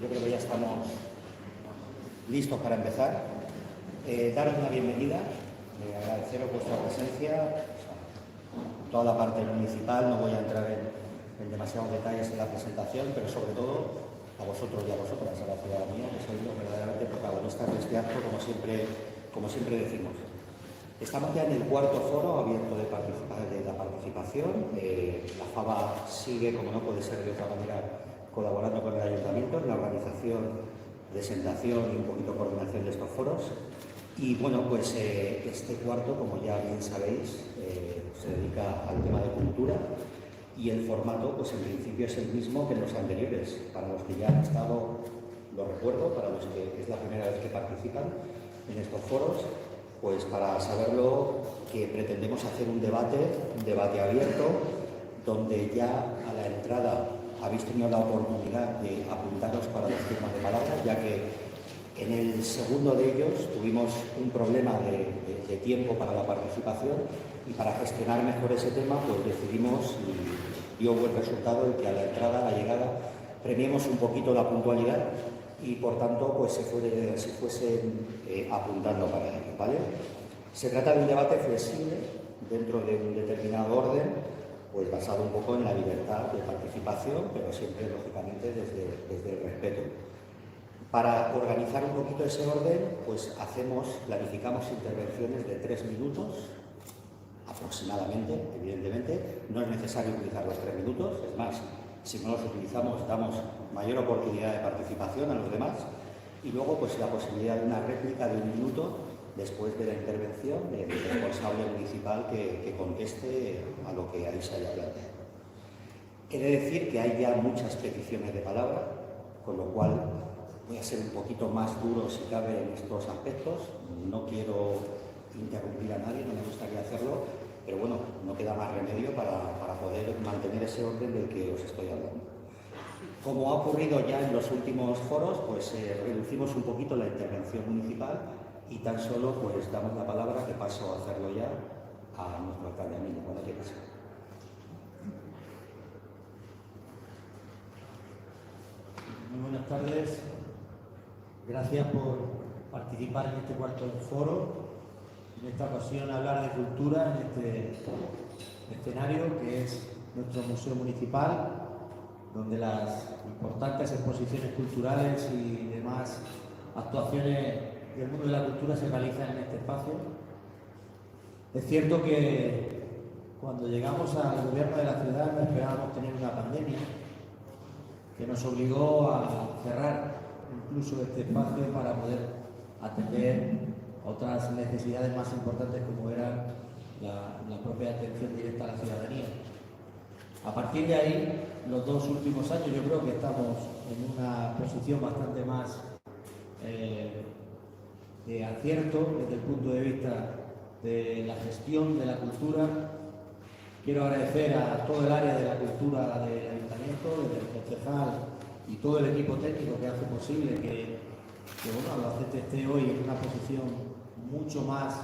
yo creo que ya estamos listos para empezar. Daros una bienvenida, agradeceros vuestra presencia. Toda la parte municipal, no voy a entrar en demasiados detalles en la presentación, pero sobre todo a vosotros y a vosotras, a la ciudadanía, que sois los verdaderamente protagonistas de este acto, como siempre decimos. Estamos ya en el cuarto foro abierto de la participación. La FABA sigue, como no puede ser de otra manera, colaborando con el Ayuntamiento en la organización, presentación y un poquito coordinación de estos foros. Y bueno, pues este cuarto, como ya bien sabéis, se dedica al tema de cultura y el formato, pues en principio es el mismo que en los anteriores. Para los que ya han estado, lo recuerdo, para los que es la primera vez que participan en estos foros, pues para saberlo, que pretendemos hacer un debate abierto, donde ya a la entrada habéis tenido la oportunidad de apuntaros para los turnos de palabra, ya que en el segundo de ellos tuvimos un problema de tiempo para la participación y para gestionar mejor ese tema, pues decidimos, y dio buen resultado, el que a la entrada, a la llegada, premiemos un poquito la puntualidad y por tanto pues se fuesen apuntando para ello, ¿vale? Se trata de un debate flexible dentro de un determinado orden, pues basado un poco en la libertad de participación, pero siempre lógicamente desde el respeto. Para organizar un poquito ese orden, pues planificamos intervenciones de 3 minutos aproximadamente, evidentemente. No es necesario utilizar los 3 minutos, es más, si no los utilizamos, damos mayor oportunidad de participación a los demás, y luego pues la posibilidad de una réplica de 1 minuto después de la intervención del responsable municipal que conteste a lo que ahí se haya planteado. He de decir que hay ya muchas peticiones de palabra, con lo cual voy a ser un poquito más duro si cabe en estos aspectos. No quiero interrumpir a nadie, no me gustaría hacerlo, pero bueno, no queda más remedio para poder mantener ese orden del que os estoy hablando. Como ha ocurrido ya en los últimos foros, pues reducimos un poquito la intervención municipal y tan solo pues damos la palabra, que paso a hacerlo ya, a nuestro alcalde Emilio. Cuando quieras. Muy buenas tardes. Gracias por participar en este cuarto foro. En esta ocasión hablar de cultura en este escenario que es nuestro Museo Municipal, donde las importantes exposiciones culturales y demás actuaciones del mundo de la cultura se realizan en este espacio. Es cierto que cuando llegamos al gobierno de la ciudad no esperábamos tener una pandemia que nos obligó a cerrar incluso este espacio para poder atender otras necesidades más importantes como era la propia atención directa a la ciudadanía. A partir de ahí, los 2 últimos años yo creo que estamos en una posición bastante más de acierto desde el punto de vista de la gestión de la cultura. Quiero agradecer a todo el área de la cultura del Ayuntamiento, del concejal y todo el equipo técnico que hace posible que bueno, Albacete esté hoy en una posición mucho más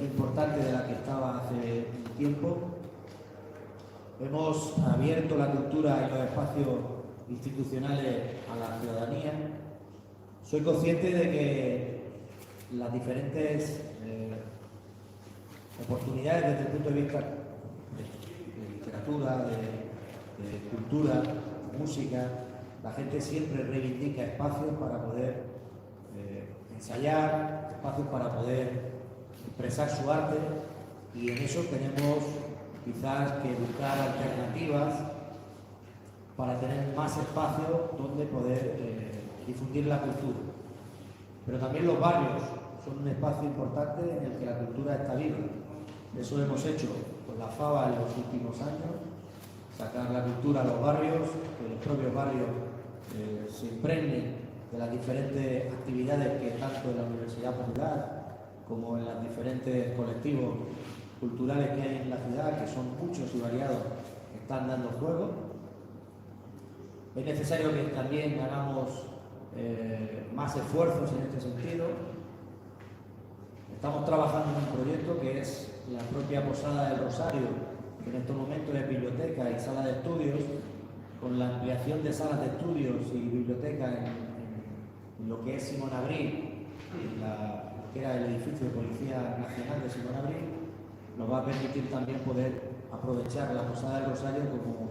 importante de la que estaba hace un tiempo. Hemos abierto la cultura y los espacios institucionales a la ciudadanía. Soy consciente de que las diferentes oportunidades desde el punto de vista de literatura, de cultura, música, la gente siempre reivindica espacios para poder ensayar, espacios para poder expresar su arte, y en eso tenemos quizás que buscar alternativas para tener más espacios donde poder difundir la cultura. Pero también los barrios son un espacio importante en el que la cultura está viva. Eso hemos hecho con la FABA en los últimos años, sacar la cultura a los barrios, que los propios barrios se impregnen de las diferentes actividades que tanto en la Universidad Popular como en los diferentes colectivos culturales que hay en la ciudad, que son muchos y variados, están dando juego. Es necesario que también hagamos más esfuerzos en este sentido. Estamos trabajando en un proyecto que es la propia Posada del Rosario, que en estos momentos es biblioteca y sala de estudios, con la ampliación de salas de estudios y bibliotecas en lo que es Simón Abril, que era el edificio de Policía Nacional de Simón Abril, nos va a permitir también poder aprovechar la Posada del Rosario como,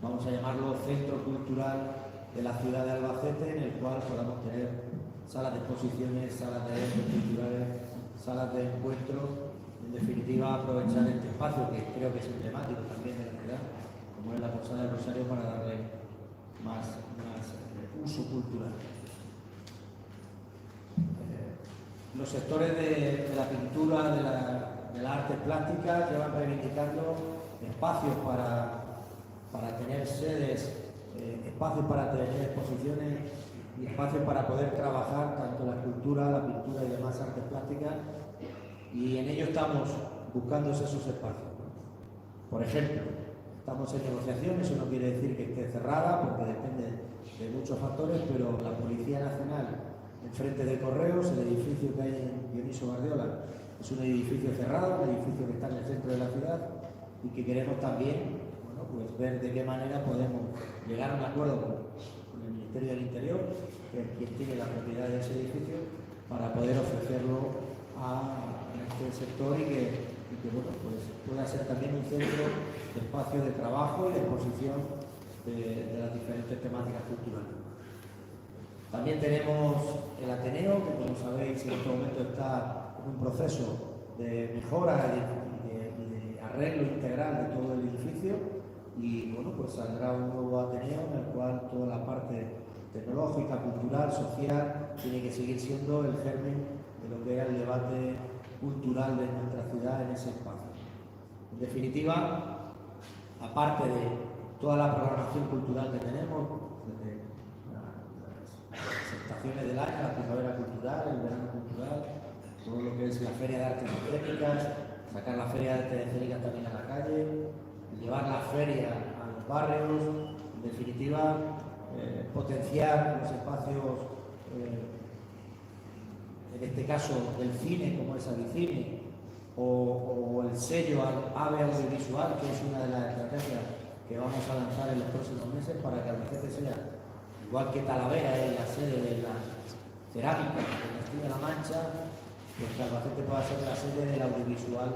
vamos a llamarlo, centro cultural de la ciudad de Albacete, en el cual podamos tener salas de exposiciones, salas de eventos culturales, salas de encuentro, en definitiva aprovechar este espacio que creo que es emblemático también de la ciudad, como es la Posada del Rosario, para darle más uso cultural. Los sectores de la pintura, de la arte plástica, llevan reivindicando espacios para tener sedes, espacios para tener exposiciones y espacios para poder trabajar tanto la escultura, la pintura y demás artes plásticas, y en ello estamos buscando esos espacios. Por ejemplo, estamos en negociaciones, eso no quiere decir que esté cerrada, porque depende de muchos factores, pero la Policía Nacional, enfrente de Correos, el edificio que hay en Dioniso Guardiola, es un edificio cerrado, un edificio que está en el centro de la ciudad y que queremos también, bueno, pues ver de qué manera podemos llegar a un acuerdo con el Ministerio del Interior, que es quien tiene la propiedad de ese edificio, para poder ofrecerlo a este sector y que bueno, pues pueda ser también un centro de espacio de trabajo y de exposición de las diferentes temáticas culturales. También tenemos el Ateneo, que como sabéis en este momento está en un proceso de mejora y de arreglo integral de todo el edificio, y bueno, pues saldrá un nuevo Ateneo en el cual toda la parte tecnológica, cultural, social, tiene que seguir siendo el germen de lo que era el debate cultural de nuestra ciudad en ese espacio. En definitiva, aparte de toda la programación cultural que tenemos, desde las estaciones del año, la primavera cultural, el verano cultural, todo lo que es la Feria de Artes Escénicas, sacar la Feria de Artes Escénicas también a la calle, llevar la feria a los barrios, en definitiva, potenciar los espacios, en este caso del cine, como es Avicine, o el sello AVE Audiovisual, que es una de las estrategias que vamos a lanzar en los próximos meses para que Albacete sea, igual que Talavera es la sede de la cerámica de Castilla-La Mancha, pues que Albacete pueda ser la sede del audiovisual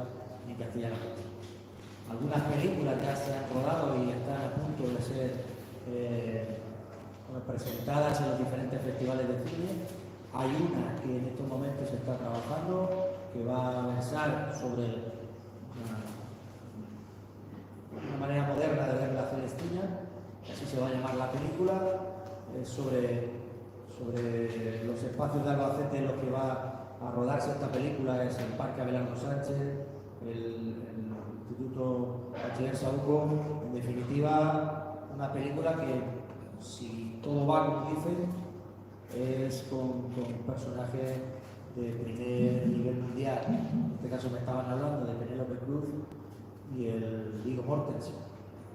en Castilla-La Mancha. Algunas películas ya se han rodado y están a punto de ser presentadas en los diferentes festivales de cine. Hay una que en estos momentos se está trabajando, que va a versar sobre una manera moderna de ver la Celestina, así se va a llamar la película, sobre los espacios de Albacete en los que va a rodarse esta película. Es el Parque Abelardo Sánchez, el Instituto Bachiller Saúco. En definitiva, una película que, si todo va como dicen, es con personajes de primer nivel mundial. En este caso me estaban hablando de Penélope Cruz y el Viggo Mortensen.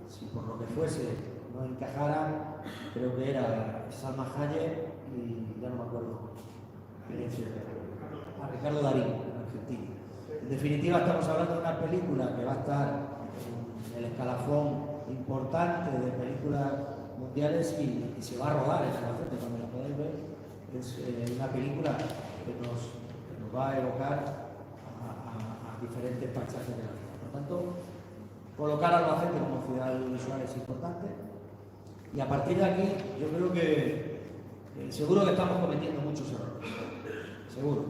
Si por lo que fuese no encajara, creo que era Salma Hayek y ya no me acuerdo, a Ricardo Darín, en Argentina. En definitiva, estamos hablando de una película que va a estar en el escalafón importante de películas mundiales y se va a rodar en Albacete, cuando la podáis ver. Es una película que nos va a evocar a diferentes paisajes de la ciudad. Por lo tanto, colocar a Albacete como ciudad audiovisual es importante, y a partir de aquí yo creo que seguro que estamos cometiendo muchos errores, seguro,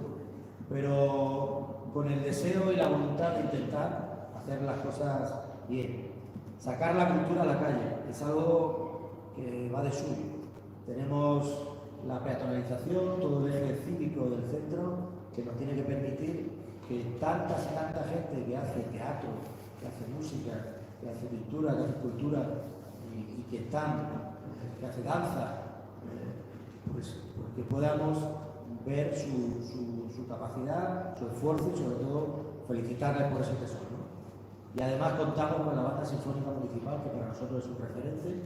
pero con el deseo y la voluntad de intentar hacer las cosas bien. Sacar la cultura a la calle es algo que va de suyo. Tenemos la peatonalización, todo el eje cívico del centro, que nos tiene que permitir que tanta gente que hace teatro, que hace música, que hace pintura, que hace escultura y que hace danza, pues que podamos ver su capacidad, su esfuerzo y sobre todo felicitarles por ese tesoro, ¿no? Y además contamos con la Banda Sinfónica Municipal, que para nosotros es un referente.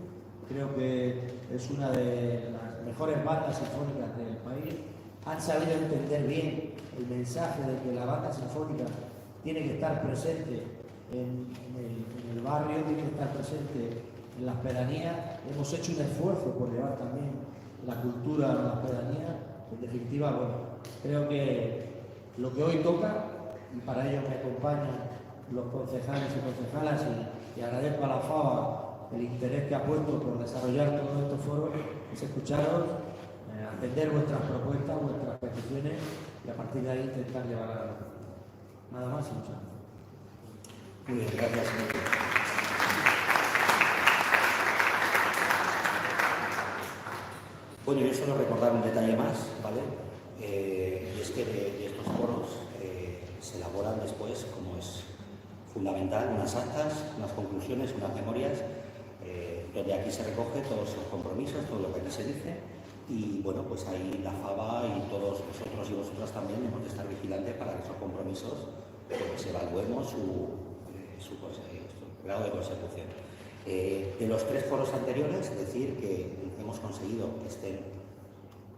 Creo que es una de las mejores bandas sinfónicas del país. Han sabido entender bien el mensaje de que la banda sinfónica tiene que estar presente en el barrio, tiene que estar presente en las pedanías. Hemos hecho un esfuerzo por llevar también la cultura a las pedanías. En definitiva, bueno, creo que lo que hoy toca, y para ello me acompañan los concejales y concejalas, y agradezco a la FABA el interés que ha puesto por desarrollar todos estos foros, es escucharos, atender vuestras propuestas, vuestras peticiones, y a partir de ahí intentar llevar a nada más y muchas gracias. Muy bien, gracias, señor. Bueno, yo solo recordar un detalle más, ¿vale? Y es que de estos foros se elaboran después, como es fundamental, unas actas, unas conclusiones, unas memorias, donde aquí se recoge todos los compromisos, todo lo que aquí se dice, y bueno, pues ahí la FABA y todos vosotros y vosotras también hemos de estar vigilantes para que esos compromisos pues evaluemos su grado de consecución. De los 3 foros anteriores, es decir, que hemos conseguido que estén,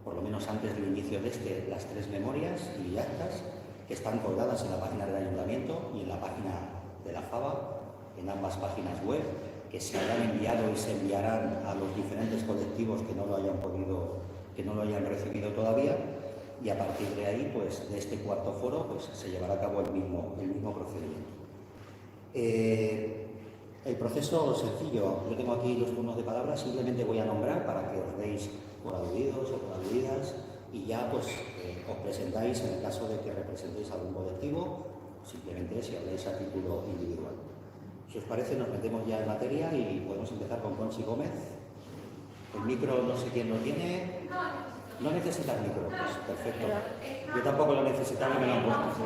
por lo menos antes del inicio de las 3 memorias y actas que están colgadas en la página del Ayuntamiento y en la página de la FABA, en ambas páginas web, que se habrán enviado y se enviarán a los diferentes colectivos que no lo hayan recibido todavía, y a partir de ahí, pues de este 4.º foro, pues se llevará a cabo el mismo procedimiento. El proceso sencillo, yo tengo aquí los turnos de palabra, simplemente voy a nombrar para que os deis por aludidos o por aludidas, y ya pues os presentáis en el caso de que representéis algún colectivo, simplemente si habláis a título individual. Si os parece, nos metemos ya en materia y podemos empezar con Conchi Gómez. El micro no sé quién lo tiene. No necesitas micro, pues perfecto. Yo tampoco lo necesitaba y me lo han puesto.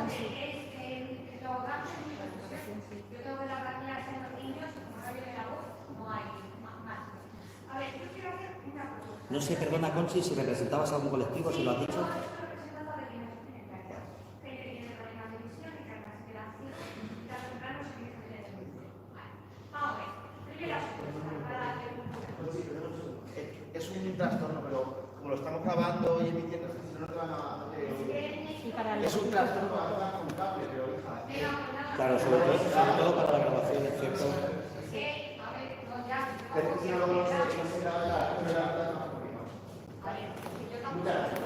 No sé, perdona Conchi, si representabas a algún colectivo, si lo has dicho. Es un trastorno, pero como lo estamos grabando y emitiendo, no te van a... es un trastorno para hablar con cable, pero hija... Claro, sobre todo para la grabación, es cierto. Pero si no lo se graba la... Muchas gracias.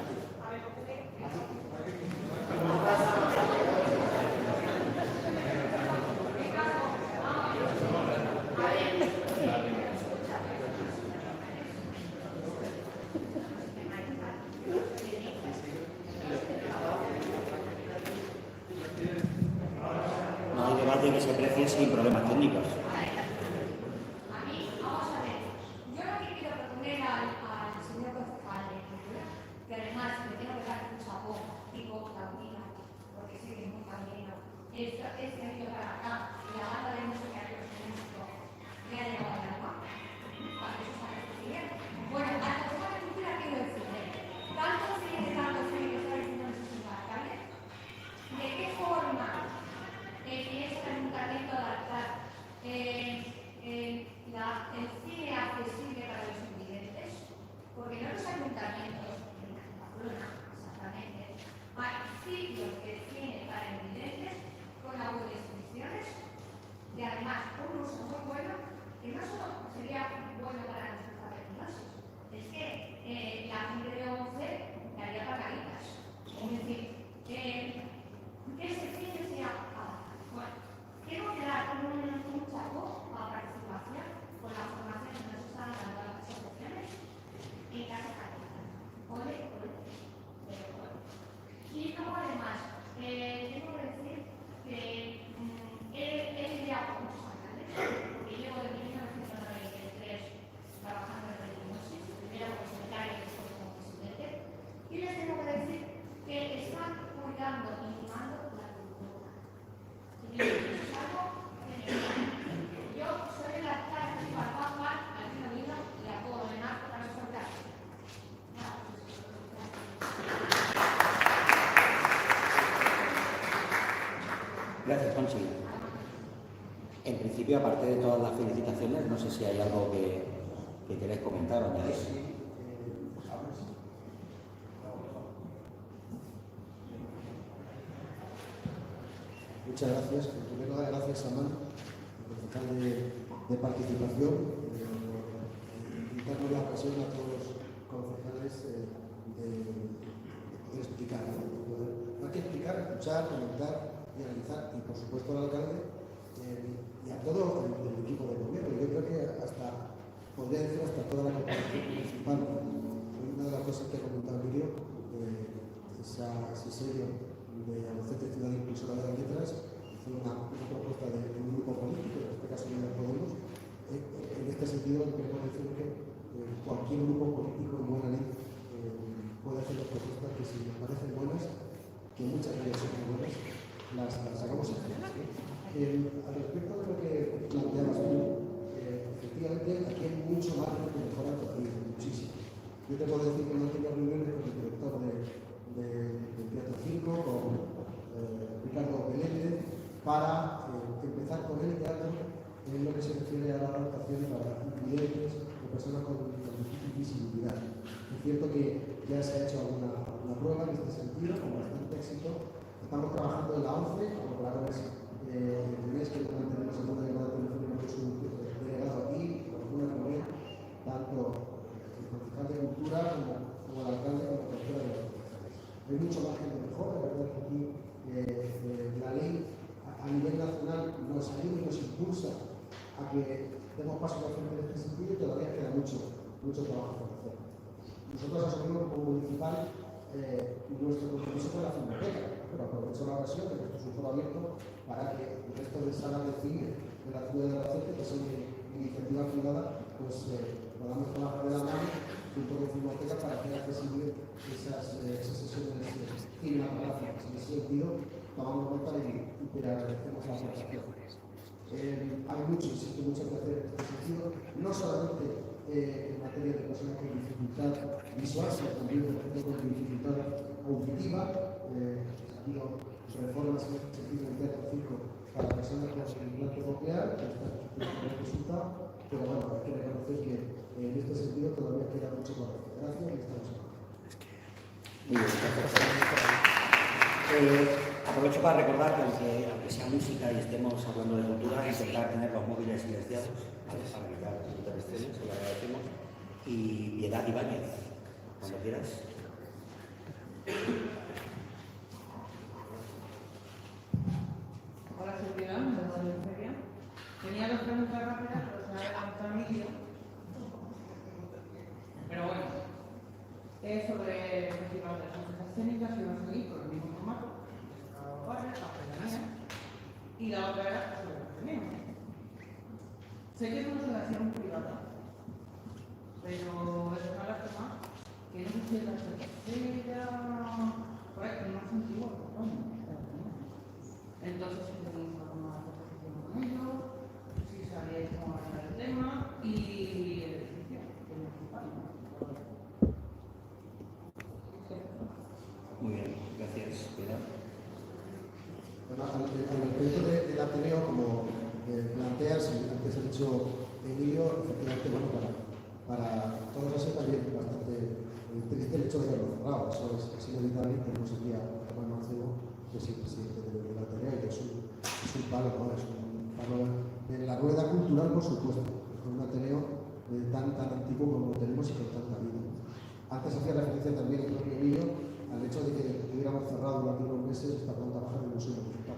No hay debate que se precie sin problemas técnicos. Gracias, Conchi. En principio, aparte de todas las felicitaciones, no sé si hay algo que queréis comentar o añadir. Muchas gracias. En primer lugar, gracias a Manu, por el concejal de participación. ocasión a todos los concejales de poder explicar, ¿no? Hay que explicar, escuchar, comentar y analizar, y por supuesto al alcalde y a todo el equipo de gobierno. Yo creo que hasta, podría decir hasta toda la corporación municipal. Una de las cosas que ha comentado Emilio, ese sello de Albacete Ciudad Impulsora de las Letras, fue una propuesta de un grupo político, en este caso de Podemos. En este sentido, queremos decir que cualquier grupo político en buena ley puede hacer las propuestas que, si nos parecen buenas, que muchas de ellas son muy buenas, las hagamos hacer. Al respecto de lo que planteabas tú, efectivamente aquí hay mucho margen de mejora todavía, muchísimo. Yo te puedo decir que no tengo reuniones con el director del Teatro Circo, con Ricardo Meléndez, para empezar con el teatro en lo que se refiere a la adaptación para invidentes o personas con difícil visibilidad. Es cierto que ya se ha hecho alguna prueba en este sentido, con bastante éxito. Estamos trabajando en la 11, como claro es el mes que mantenemos en una llamada telefónica con su delegado aquí, con alguna reunión, tanto el concejal de Cultura como el alcalde, como la cualquiera de los concejales. Hay mucho margen de mejora, la verdad que aquí la ley a nivel nacional nos ayuda y nos impulsa a que demos paso a la frente en este sentido, y todavía queda mucho trabajo por hacer. Nosotros asumimos como municipal nuestro compromiso con la Filmoteca, pero aprovecho la ocasión de que esto es un foro abierto para que el resto de salas de cine de la ciudad de Albacete, que son de iniciativa privada, pues podamos trabajar de la mano junto con Filmoteca para hacer accesibles esas sesiones cinematográficas. En ese sentido, tomamos nota y te agradecemos la aportación. Hay mucho que hacer en este sentido, no solamente en materia de personas con dificultad visual, sino también por ejemplo con dificultad auditiva. Ha habido reformas en este sentido en el Teatro Circo para personas con implante coclear, que está el resultado, pero bueno, hay que reconocer que en este sentido todavía queda mucho por hacer. Gracias y estamos aquí. Muy bien, aprovecho para recordar que aunque sea música y estemos hablando de cultura, intentar tener los móviles silenciados, ¿vale? Para evitar interrupciones, se lo agradecemos. Y Piedad Ibáñez, cuando quieras. Hola, soy Piedad, de Radio Feria. Tenía dos preguntas rápidas, pero se me ha adelantado el vídeo. Pero bueno, es sobre el Festival de las Músicas Escénicas, que iba a seguir con el mismo formato, la pedanía, y la otra era sobre el femenino. Sé que es una asociación privada, pero es una lástima que no se la tercera, por ahí, el más antiguo, entonces si tenéis alguna proposición con ello, si sabéis cómo va a ser el tema y el edificio municipal. Muy bien, gracias, Piedad. Bueno, al respecto del Ateneo, como planteas, y antes ha dicho Emilio, efectivamente, bueno, para todos ha sido también bastante triste el hecho de verlo cerrado. Eso es inevitable, y tenemos aquí a Juan Mancebo, que es el presidente del Ateneo, y que es un palo, ¿no? Es un palo en la rueda cultural, por supuesto, con un Ateneo tan antiguo como lo tenemos y con tanta vida. Antes hacía referencia también el propio Emilio al hecho de que hubiéramos cerrado durante unos meses esta planta baja del Museo Municipal.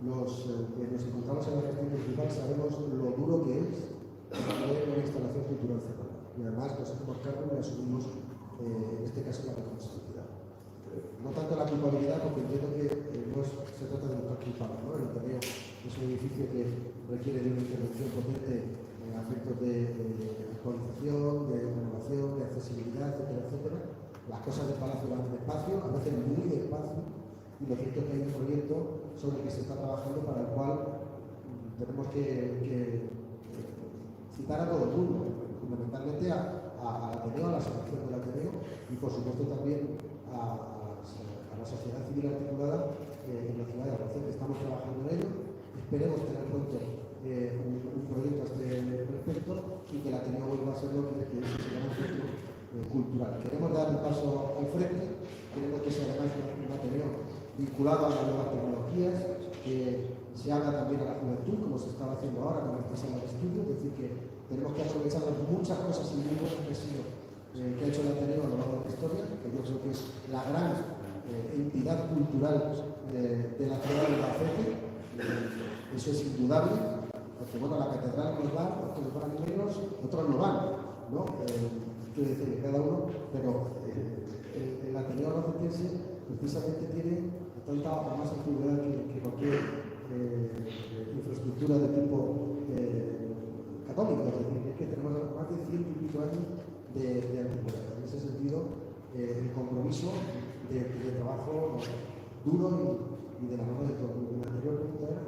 Los que nos encontramos en la gestión municipal sabemos lo duro que es tener una instalación cultural cerrada. Y además nos hacemos cargo y asumimos, en este caso, la responsabilidad. No tanto la culpabilidad, porque entiendo que no se trata de buscar culpables, ¿no? El Ateneo es un edificio que requiere de una intervención potente en aspectos de actualización, de renovación, de accesibilidad, etcétera, etcétera. Las cosas del Palacio van despacio, a veces muy despacio, y lo cierto es que hay un proyecto sobre el que se está trabajando para el cual tenemos que citar a todo el mundo, fundamentalmente al Ateneo, a la asociación del Ateneo y por supuesto también a la sociedad civil articulada en la ciudad de Albacete. Estamos trabajando en ello, esperemos tener pronto un proyecto a este respecto y que el Ateneo vuelva a ser lo que se llama un centro cultural. Queremos dar un paso al frente, queremos que sea además un Ateneo vinculado a las nuevas tecnologías, que se habla también a la juventud, como se estaba haciendo ahora con esta sala de estudio, es decir, que tenemos que aprovechar muchas cosas y muy buenas que ha hecho el Ateneo a lo largo de la historia, que yo creo que es la gran entidad cultural de la ciudad de Albacete. Eso es indudable, porque bueno, la catedral nos va, otros van menos, otros no van, ¿no? Quiero decir que cada uno, pero el Ateneo albacetense precisamente tiene tanta o más antigüedad que cualquier infraestructura de tipo católico, es decir, es que tenemos más de 100 y pico años de antigüedad. En ese sentido, el compromiso de trabajo duro y de la mano de todo. La anterior pregunta era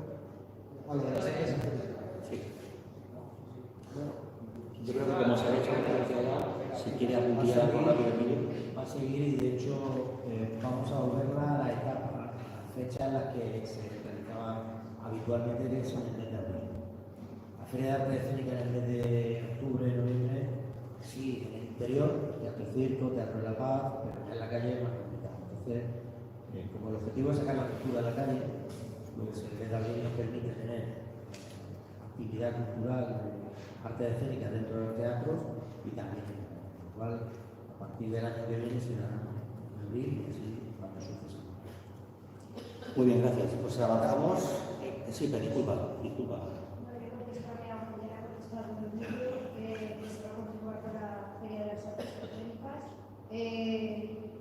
a lo de las empresas. Sí. Yo creo que como se ha hecho, si quiere apuntar por la vida, va a seguir y de hecho vamos a volverla a la etapa, a la fecha en la que se realizaba habitualmente, que es en el mes de abril. La Feria de Arte Escénica en el mes de octubre, noviembre, sí, en el interior, teatro circo, teatro de la paz, pero en la calle es más complicado. Entonces, como el objetivo es sacar la cultura a la calle, pues el mes de abril nos permite tener actividad cultural, arte escénica dentro de los teatros y también, igual, a partir del año que viene será en abril y así cuando sucesa. Muy bien, gracias. Pues avanzamos. Sí, pero disculpa.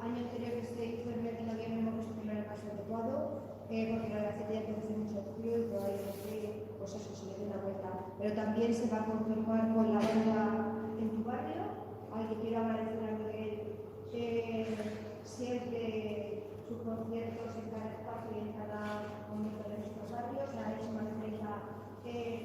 Año anterior que se hizo el mes de noviembre hemos visto que no era el caso adecuado, porque la Albacete ya produce mucho frío y probablemente pues eso se le dé una vuelta. Pero también se va a conformar con la banda en tu barrio, al que quiero agradecer algo de él, siempre sus conciertos en cada espacio y en cada momento de nuestros barrios, ha hecho más de 30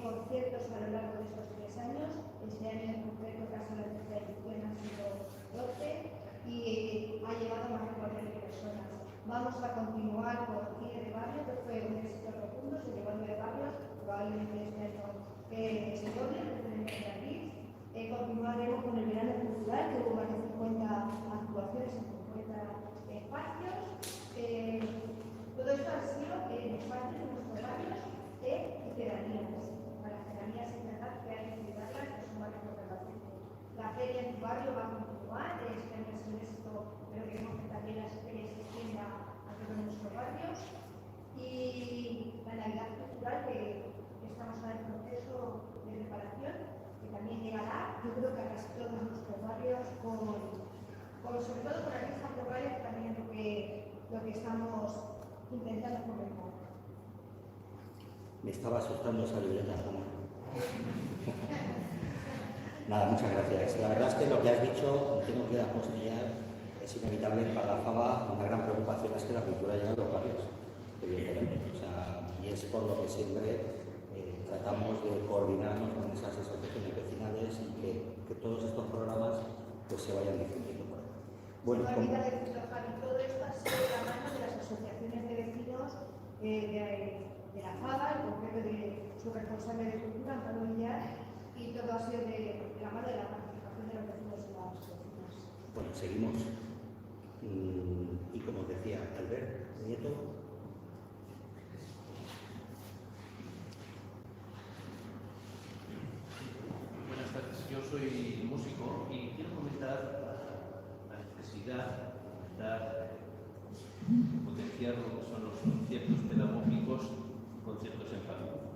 conciertos a lo largo de estos 3 años. Este año en concreto, caso de la tercera edición, han sido 12 y ha llevado a más de 40 personas. Vamos a continuar con Cine de Barrio, que fue un éxito rotundo, se llevó 9 barrios, probablemente este año se doble, en abril. Continuaremos con el verano cultural, que hubo más de 50 actuaciones en 50 espacios. Todo esto ha sido en espacios de nuestros barrios y pedanías. Para las pedanías es verdad que hay que cuidarlas, que son barrios de Albacete. La feria en tu barrio va a continuar, este año es un éxito, pero queremos que también las ferias se extienda a todos nuestros barrios. Y la Navidad cultural, que estamos en el proceso de preparación, que también llegará, yo creo que a casi todos nuestros barrios, sobre todo con artistas locales, que también es lo que estamos intentando fomentar. Me estaba asustando esa libreta. Nada, muchas gracias. La verdad es que lo que has dicho, tengo que apostillar, es inevitable para la FABA. Una gran preocupación es que la cultura llegue a los barrios, evidentemente. O sea, y es por lo que siempre tratamos de coordinarnos con esas asociaciones vecinales y que todos estos programas pues, se vayan difundiendo por ahí. Bueno, todo esto ha sido de la mano de las asociaciones de vecinos de la FABA, en concreto de su responsable de cultura, Amparo Villar, y todo ha sido de la mano de la participación de los vecinos en las vecinas. Bueno, seguimos. Y como decía Albert Nieto, buenas tardes, yo soy músico y quiero comentar la necesidad de potenciar lo que son los conciertos pedagógicos, conciertos en familia.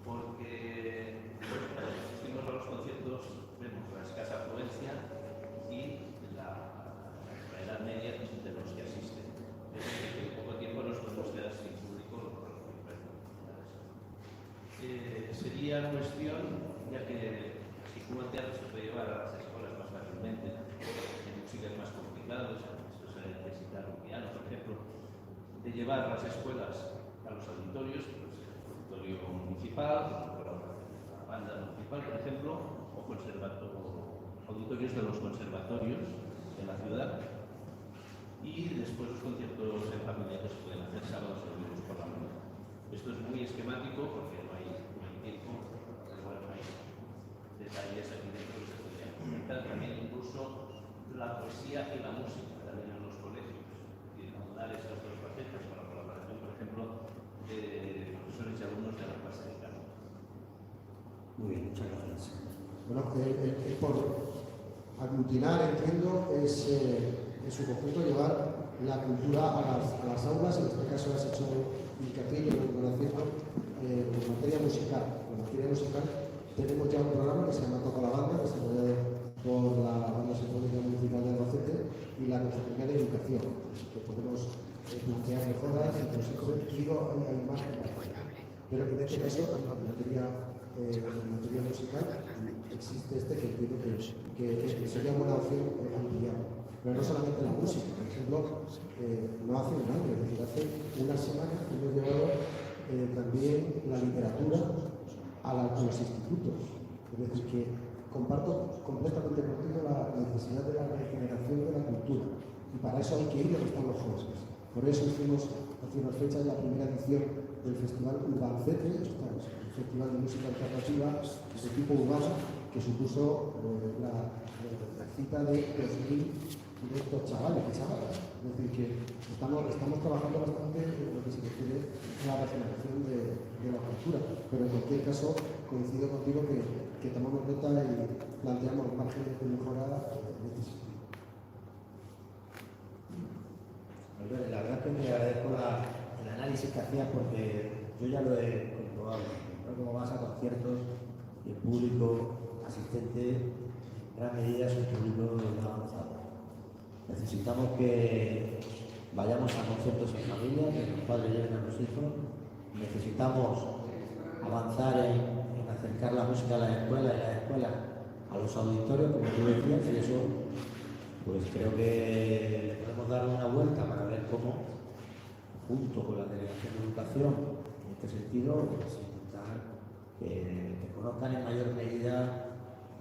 Porque cuando asistimos a los conciertos vemos la escasa afluencia y la edad media de los que asisten. Es decir, que en poco tiempo nos podemos quedar sin público los sería cuestión, ya que si como el teatro se puede llevar a las escuelas más fácilmente, en música es más complicado, eso se necesita un piano, por ejemplo, de llevar las escuelas a los auditorios, pues, el auditorio municipal, la banda municipal, por ejemplo, o auditorios de los conservatorios en la ciudad, y después los conciertos en familia que se pueden hacer sábados y domingos por la mañana. Esto es muy esquemático porque no hay tiempo, pero bueno, hay detalles aquí dentro que se podrían comentar. También incluso la poesía y la música también en los colegios, y dar esas dos facetas con la colaboración, por ejemplo, de profesores y alumnos de la clase de canto. muy bien, muchas gracias. Bueno, por aglutinar, entiendo, es en su conjunto llevar la cultura a las aulas. En este caso has hecho hincapié en lo haciendo en materia musical. En materia musical tenemos ya un programa que se llama Toca la Banda, desarrollado por la Banda Sinfónica Municipal de Albacete y la Consejería de Educación, que podemos plantear mejoras en el sentido hay margen, pero en este caso en materia musical existe que entiendo que sería buena opción ampliar, pero no solamente la música. Por ejemplo, no hace un año, es decir, hace una semana hemos llevado también la literatura a los institutos, es decir, que comparto completamente contigo la necesidad de la regeneración de la cultura, y para eso hay que ir donde están los jóvenes. Por eso hicimos hace unas fechas la primera edición del Festival Urbancete, el Festival de Música Alternativa de tipo urbano, que supuso la cita de 2.500 chavales y chavalas. Es decir, que estamos trabajando bastante en lo que se refiere a la regeneración de la cultura, pero en cualquier caso coincido contigo que tomamos nota y planteamos márgenes de mejora en este sentido. Albert, la verdad que te agradezco el análisis que hacías, porque yo ya lo he comprobado. Como vas a conciertos y el público asistente en gran medida es un público avanzado. Necesitamos que vayamos a conciertos en familia, que los padres lleven a los hijos. Necesitamos avanzar en acercar la música a la escuela y la escuela a los auditorios, como tú decías, y eso pues creo que le podemos dar una vuelta para ver cómo, junto con la Delegación de Educación, en este sentido, pues intentar que conozcan en mayor medida,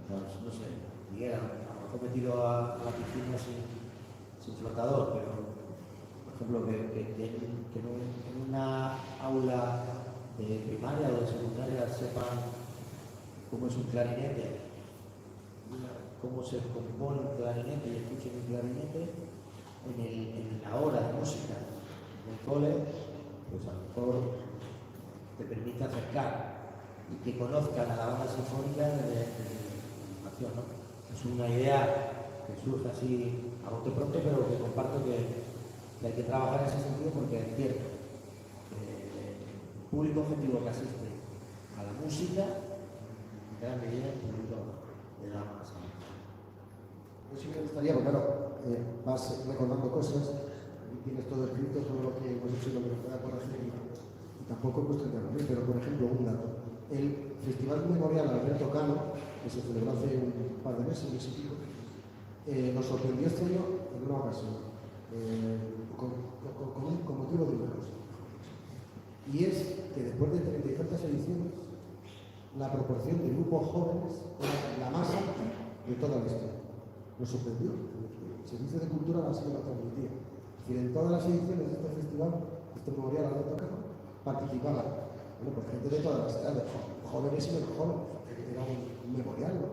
no sé, Miguel, a lo mejor metido a la piscina sin flotador, pero por ejemplo que en una aula de primaria o de secundaria sepan cómo es un clarinete, cómo se compone un clarinete y escuchen un clarinete en la hora de música en el cole, pues a lo mejor te permite acercar y que conozcan a la banda sinfónica de la animación, ¿no? Es una idea que surge así a bote pronto, pero que comparto que hay que trabajar en ese sentido, porque es cierto, el público objetivo que asiste a la música, en gran medida es el público de la masa. Yo sí me gustaría, porque claro, vas recordando cosas y tienes todo escrito, todo lo que hemos hecho y lo que nos queda por hacer, y tampoco es cuestión de dormir, pero por ejemplo, un dato. El Festival Memorial Alberto Cano, que se celebró hace un par de meses, nos sorprendió este año en una ocasión, con motivo de una cosa. Y es que después de 30 y tantas ediciones, la proporción de grupos jóvenes era la más alta de toda la historia. Nos sorprendió. El Servicio de Cultura así lo transmitía. Es decir, en todas las ediciones de este festival, este Memorial Alberto Cano, participaban, bueno, pues gente de todas las edades, jóvenes y menos jóvenes. Era un memorial, ¿no?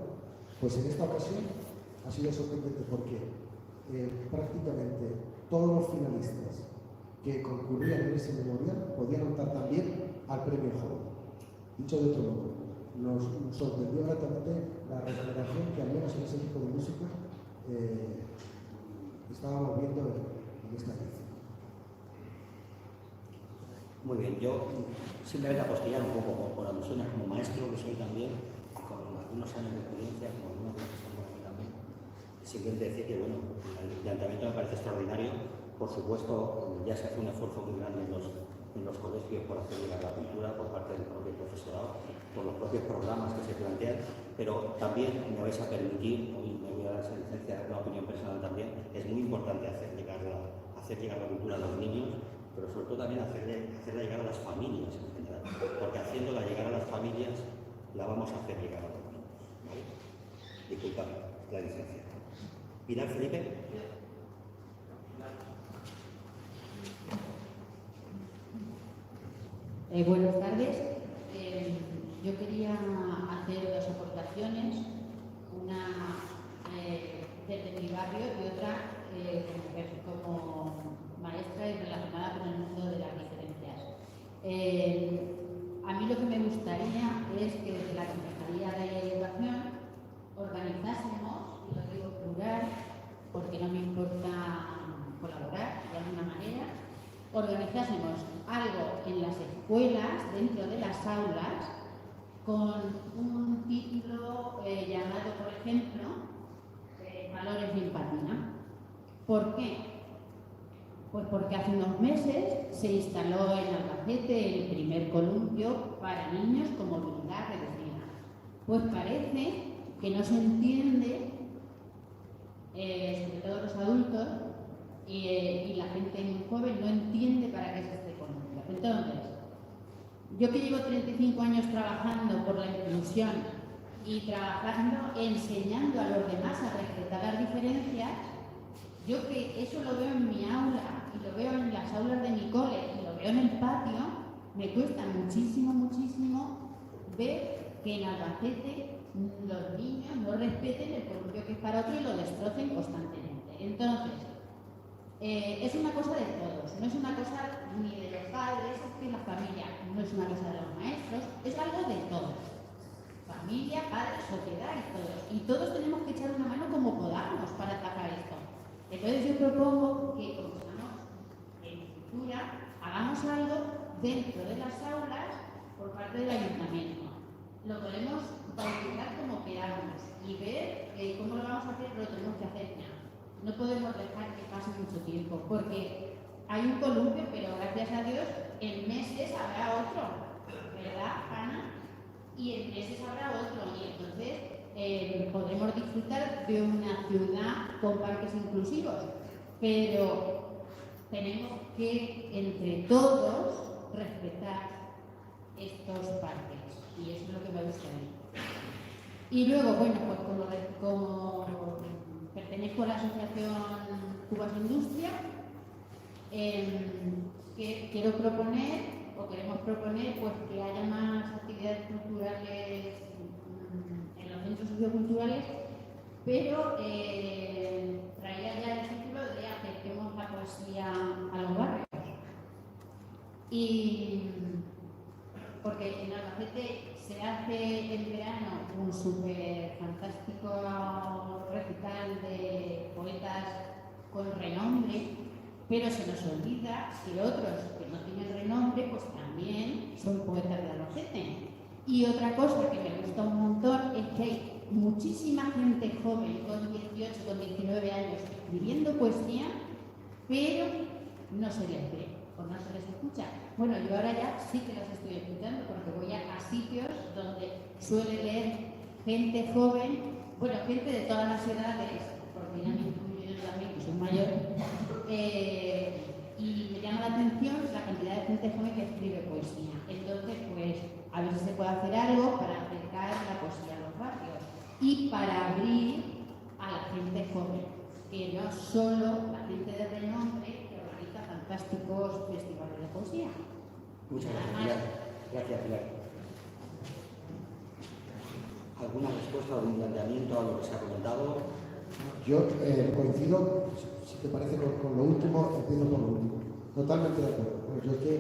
Pues en esta ocasión ha sido sorprendente porque prácticamente todos los finalistas que concurrían en ese memorial podían optar también al premio joven. Dicho de otro modo, nos sorprendió gratamente la regeneración que al menos en ese tipo de música estábamos viendo en esta edición. Muy bien, yo simplemente apostillar un poco por alusiones como maestro que soy también, con algunos años de experiencia, como algunos profesores aquí también. Simplemente decir que, bueno, el planteamiento me parece extraordinario. Por supuesto, ya se hace un esfuerzo muy grande en los colegios por hacer llegar la cultura por parte del propio profesorado, por los propios programas que se plantean, pero también me vais a permitir, hoy me voy a dar esa licencia de una opinión personal también, es muy importante hacer llegar la cultura a los niños, pero sobre todo también hacerla llegar a las familias en general, porque haciéndola llegar a las familias la vamos a hacer llegar a los niños, ¿vale? Disculpad la licencia. Pilar Felipe. Buenas tardes. Yo quería hacer dos aportaciones, una desde mi barrio y otra como maestra y relacionada con el mundo de las diferencias. A mí lo que me gustaría es que desde la Consejería de Educación porque no me importa colaborar de alguna manera, organizásemos algo en las escuelas, dentro de las aulas, con un título llamado, por ejemplo, Valores de Empatía. ¿Por qué? Pues porque hace unos meses se instaló en Albacete el primer columpio para niños con movilidad reducida. Pues parece que no se entiende, sobre todo los adultos y la gente muy joven, no entiende para qué es este columpio. Entonces, yo que llevo 35 años trabajando por la inclusión y trabajando, enseñando a los demás a respetar las diferencias, yo que eso lo veo en mi aula y lo veo en las aulas de mi cole y lo veo en el patio, me cuesta muchísimo ver que en Albacete los niños no respeten el columpio que es para otro y lo destrocen constantemente. Entonces, es una cosa de todos, no es una cosa ni de los padres ni de la familia, no es una cosa de los maestros, es algo de todos. Familia, padres, sociedad y todos. Y todos tenemos que echar una mano como podamos para atacar esto. Entonces yo propongo que, como estamos en cultura, hagamos algo dentro de las aulas por parte del ayuntamiento. Lo podemos bautizar como queramos y ver cómo lo vamos a hacer, pero lo tenemos que hacer ya. No podemos dejar que pase mucho tiempo, porque hay un columpio, pero gracias a Dios, en meses habrá otro, ¿verdad, Ana? Y en meses habrá otro, y entonces podremos disfrutar de una ciudad con parques inclusivos, pero tenemos que, entre todos, respetar estos parques, y eso es lo que me gusta a mí. Y luego, bueno, pues como pertenezco a la asociación Cubas Industria, que quiero proponer, o queremos proponer, pues que haya más actividades culturales en los centros socioculturales, pero traía ya el título de Acerquemos la poesía a los barrios. Y porque en Albacete se hace en verano un súper fantástico recital de poetas con renombre, pero se nos olvida que otros que no tienen renombre pues también son poetas de Albacete. Y otra cosa que me gusta un montón es que hay muchísima gente joven con 18, con 19 años escribiendo poesía, pero no se les ve o no se les escucha. Bueno, yo ahora ya sí que las estoy escuchando porque voy a sitios donde suele leer gente joven, bueno, gente de todas las edades, porque ya me incluyo yo también, que soy mayor, y me llama la atención la cantidad de gente joven que escribe poesía. Entonces, pues, a ver si se puede hacer algo para acercar la poesía a los barrios y para abrir a la gente joven, que no solo la gente de renombre que organiza fantásticos festivales de poesía. Muchas gracias, Pilar. Gracias, Pilar. ¿Alguna respuesta o algún planteamiento a lo que se ha comentado? Yo coincido, si te parece, con lo último, empiezo por lo último. Totalmente de acuerdo. Bueno, yo es que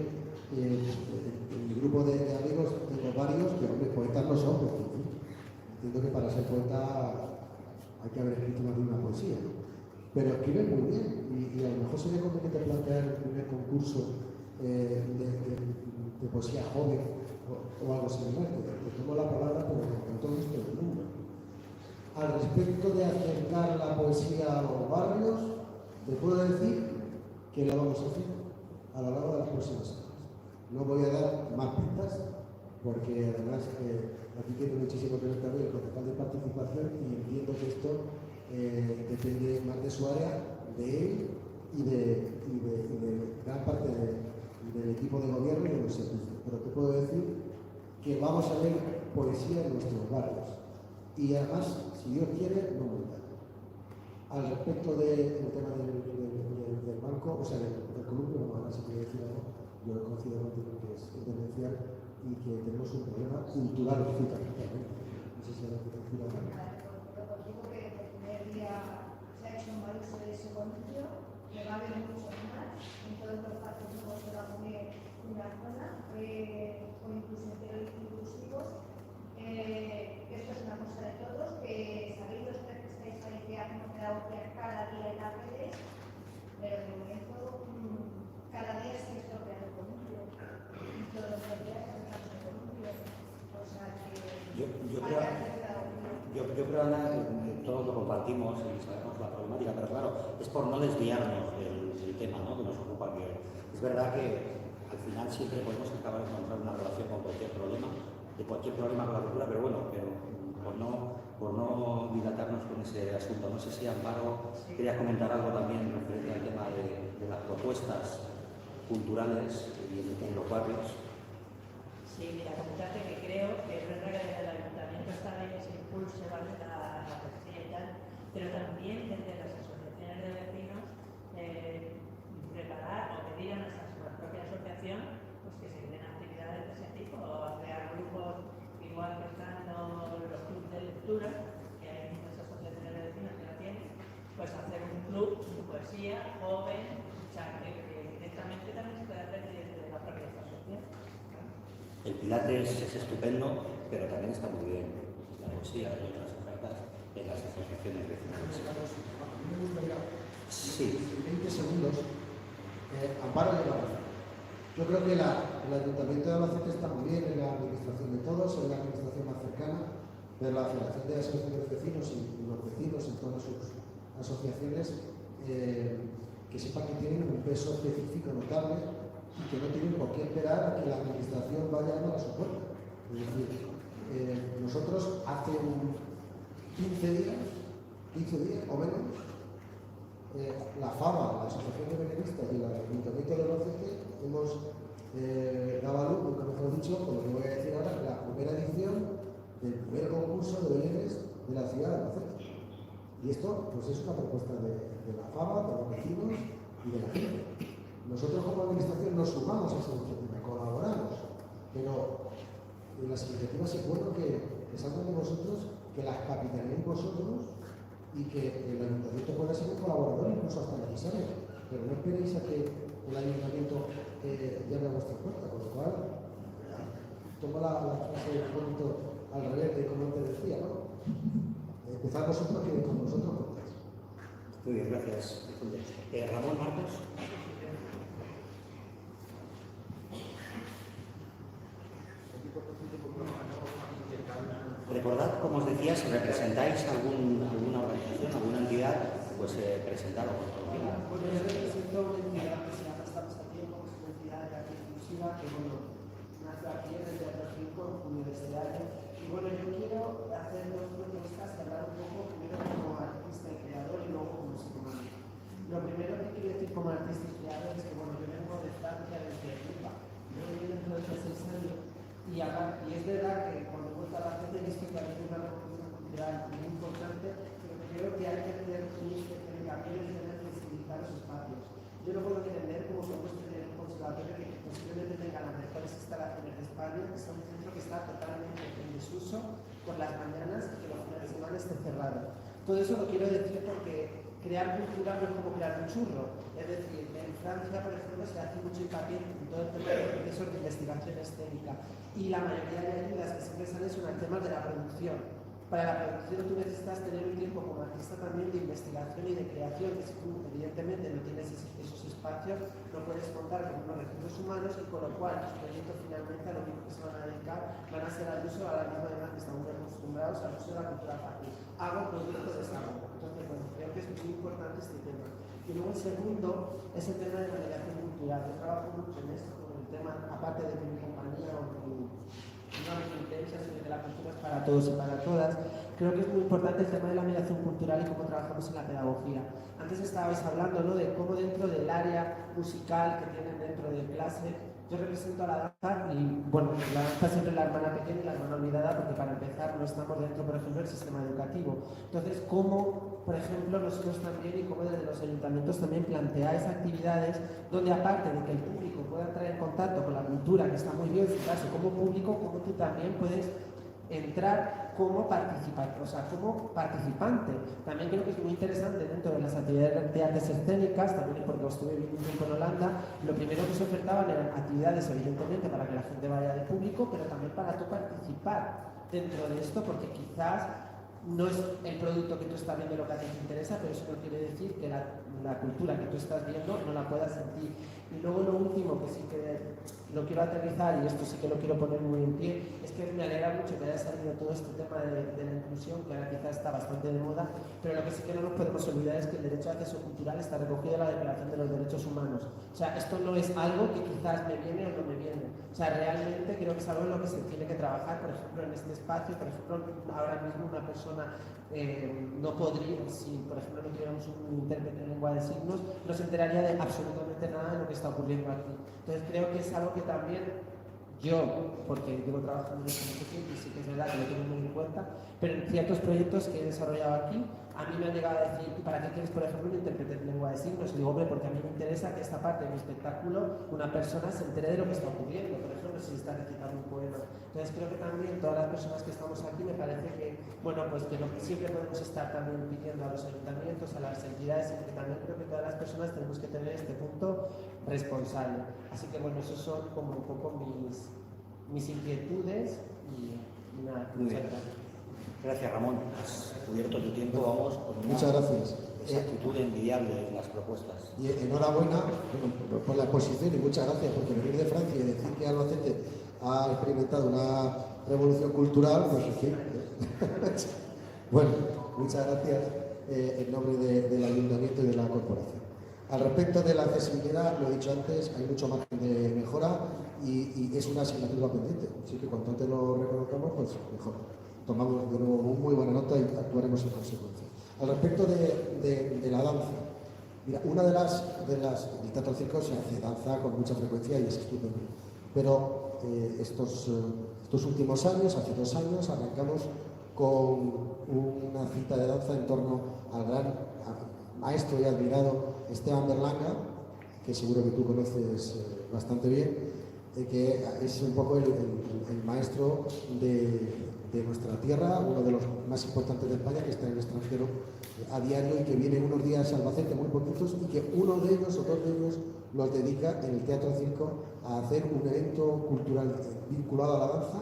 en mi grupo de amigos tengo varios que, hombre, poetas no son, porque entiendo que para ser poeta hay que haber escrito más de una poesía, pero escriben muy bien y a lo mejor sería conveniente plantear el primer concurso de poesía joven o algo similar. Te tomo la palabra porque con todo esto del mundo. Al respecto de acercar la poesía a los barrios, te puedo decir que lo vamos a hacer a lo largo de las próximas semanas. No voy a dar más pistas, porque además aquí tiene muchísimo que ver también el concejal de participación y entiendo que esto depende más de su área, de él y de gran parte del equipo de gobierno y de los servicios. Pero te puedo decir que vamos a leer poesía en nuestros barrios. Y además, si Dios quiere, no muy tarde. Al respecto del tema del banco, o sea, del columpio, bueno, ahora sí que decir algo, yo considero que es tendencial y que tenemos un problema cultural fundamentalmente. No sé si hay que decir algo. Digo que el primer día se ha hecho un mal uso de ese columpio, que va a haber muchos más, en todos los parques nuevos se va a poner una zona, con incluso inclusivos. Esto es una cosa de todos, que sabéis los tres que estáis ahí que hemos quedado que cada día en la creo, Ana, que todos lo compartimos y sabemos la problemática, pero claro, es por no desviarnos del tema, ¿no?, que nos ocupa aquí hoy. Es verdad que al final siempre podemos acabar de encontrar una relación con cualquier problema con la cultura, pero bueno, por no dilatarnos con ese asunto. No sé si Amparo quería comentar algo también referente al tema de las propuestas culturales en los barrios. Sí, mira, comentarte que creo que es verdad que desde el ayuntamiento está bien que se impulse, ¿vale?, la poesía y tal, pero también desde las asociaciones de vecinos preparar o pedir a nuestra propia asociación pues que se den actividades de ese tipo, o crear grupos igual que están los clubes de lectura, que hay muchas asociaciones de vecinos que lo tienen, pues hacer un club de poesía joven, o sea, que directamente también se puede hacer desde la propia asociación. El Pilates es estupendo, pero también está muy bien la poesía y otras ofertas en las asociaciones vecinales. Me gustaría, sí, 20 segundos, Amparo de la razón. Yo creo que el Ayuntamiento de Albacete está muy bien en la administración de todos, en la administración más cercana, pero la Federación de Asociaciones de Vecinos y los vecinos en todas sus asociaciones que sepan que tienen un peso específico notable y que no tienen por qué esperar a que la administración vaya a su puerta. Es decir, nosotros hace 15 días o menos, la FABA, la Asociación de Veneristas y el Ayuntamiento de Albacete hemos dado a luz, nunca mejor dicho, por lo que voy a decir ahora, la primera edición del primer concurso de belenes de la ciudad de Albacete. Y esto pues es una propuesta de la FABA, de los vecinos y de la gente. Nosotros como administración nos sumamos a esa iniciativa, colaboramos, pero en las iniciativas es bueno que salgan de vosotros, que las capitanéis vosotros y que el ayuntamiento pueda ser un colaborador incluso hasta necesario, pero no esperéis a que el ayuntamiento llame a vuestra puerta, con lo cual toma la frase un poquito al revés de como te decía, ¿no? Empezad vosotros que con vosotros contáis. Muy bien, gracias. Ramón Marcos. Recordad, como os decía, si representáis alguna organización, alguna entidad, pues presentadlo. Bueno, yo represento una entidad que se llama Estamos Aquí, como es una entidad de arte inclusiva que nace aquí en el Teatro 5 en junio de este año. Y bueno, yo quiero hacer dos propuestas y hablar un poco primero como artista y creador y luego como ser humano. Lo primero que quiero decir como artista y creador es que bueno, yo vengo de Francia desde Europa. Yo viví dentro de 6 años y es verdad que cuando he vuelto a la gente he visto que ha habido una revolución cultural muy importante, pero creo que hay que hacer un cambio y tener que sensibilizar los espacios. Yo no puedo entender cómo podemos tener un conservatorio que posiblemente tenga las mejores instalaciones de España, que es un centro que está totalmente en desuso por las mañanas y que los fines de semana esté cerrado. Todo eso lo quiero decir porque crear cultura no es como crear un churro. Es decir, en Francia, por ejemplo, se hace mucho hincapié en todo el tema de procesos de investigación escénica y la mayoría de ayudas que siempre salen son al tema de la producción. Para la producción tú necesitas tener un tiempo como artista también de investigación y de creación, que si tú evidentemente no tienes esos espacios, no puedes contar con unos recursos humanos y con lo cual tus proyectos finalmente a lo único que se van a dedicar van a ser al uso, ahora mismo además que estamos acostumbrados al uso de la cultura fácil. Hago producto de desarrollo. Entonces, bueno, creo que es muy importante este tema. Y luego el segundo es el tema de la mediación cultural. Yo trabajo mucho en esto con el tema, aparte de que mi compañía o no me interesa, sino que la cultura es para todos y para todas. Creo que es muy importante el tema de la mediación cultural y cómo trabajamos en la pedagogía. Antes estabais hablando, ¿no?, de cómo dentro del área musical que tienen dentro de clase, yo represento a la danza y, bueno, la danza siempre es la hermana pequeña y la hermana olvidada porque para empezar no estamos dentro, por ejemplo, del sistema educativo. Entonces, cómo, por ejemplo, nosotros también y cómo desde los ayuntamientos también planteáis actividades donde aparte de que el público pueda entrar en contacto con la cultura, que está muy bien, fijarse como público, como tú también puedes entrar como participante, o sea, como participante. También creo que es muy interesante dentro de las actividades de artes escénicas, también porque estuve viviendo un tiempo en Holanda, lo primero que se ofertaban eran actividades evidentemente para que la gente vaya de público, pero también para tú participar dentro de esto, porque quizás no es el producto que tú estás viendo lo que a ti te interesa, pero eso no quiere decir que la cultura que tú estás viendo no la puedas sentir. Y luego lo último que sí que lo quiero aterrizar, y esto sí que lo quiero poner muy en pie, es que me alegra mucho que haya salido todo este tema de la inclusión, que ahora quizás está bastante de moda, pero lo que sí que no nos podemos olvidar es que el derecho de acceso cultural está recogido en la Declaración de los Derechos Humanos. O sea, esto no es algo que quizás me viene o no me viene. O sea, realmente creo que es algo en lo que se tiene que trabajar, por ejemplo, en este espacio. Por ejemplo, ahora mismo una persona no podría, si por ejemplo no tuviéramos un intérprete en lengua de signos, no se enteraría de absolutamente nada de lo que está ocurriendo aquí. Entonces creo que es algo que también yo, porque llevo trabajando en esto mucho tiempo y sí que es verdad que lo tengo muy en cuenta, pero en ciertos proyectos que he desarrollado aquí, a mí me han llegado a decir, ¿y para qué quieres, por ejemplo, un intérprete en lengua de signos? Y digo, hombre, porque a mí me interesa que esta parte de mi espectáculo una persona se entere de lo que está ocurriendo, por ejemplo, si está recitando un poema. Entonces creo que también todas las personas que estamos aquí me parece que, bueno, pues que siempre podemos estar también pidiendo a los ayuntamientos, a las entidades, y que también creo que todas las personas tenemos que tener este punto responsable. Así que bueno, esos son como un poco mis inquietudes y nada, muchas gracias. Gracias, Ramón. Has cubierto tu tiempo, vamos, con una Muchas gracias. exactitud envidiable en las propuestas. Y enhorabuena por la exposición y muchas gracias, porque venir de Francia y decir que Albacete ha experimentado una revolución cultural, pues en fin. Bueno, muchas gracias en nombre del Ayuntamiento y de la Corporación. Al respecto de la accesibilidad, lo he dicho antes, hay mucho margen de mejora y es una asignatura pendiente, así que cuanto antes lo reconozcamos, pues mejor. Tomamos de nuevo muy buena nota y actuaremos en consecuencia. Al respecto de la danza, mira, una de las el teatro circo se hace danza con mucha frecuencia y es estupendo. Pero estos últimos años, hace 2 años, arrancamos con una cita de danza en torno al gran maestro y admirado Esteban Berlanga, que seguro que tú conoces bastante bien, que es un poco el maestro de nuestra tierra, uno de los más importantes de España, que está en el extranjero a diario y que viene unos días a Albacete, muy poquitos, y que uno de ellos o 2 de ellos los dedica en el Teatro Circo a hacer un evento cultural vinculado a la danza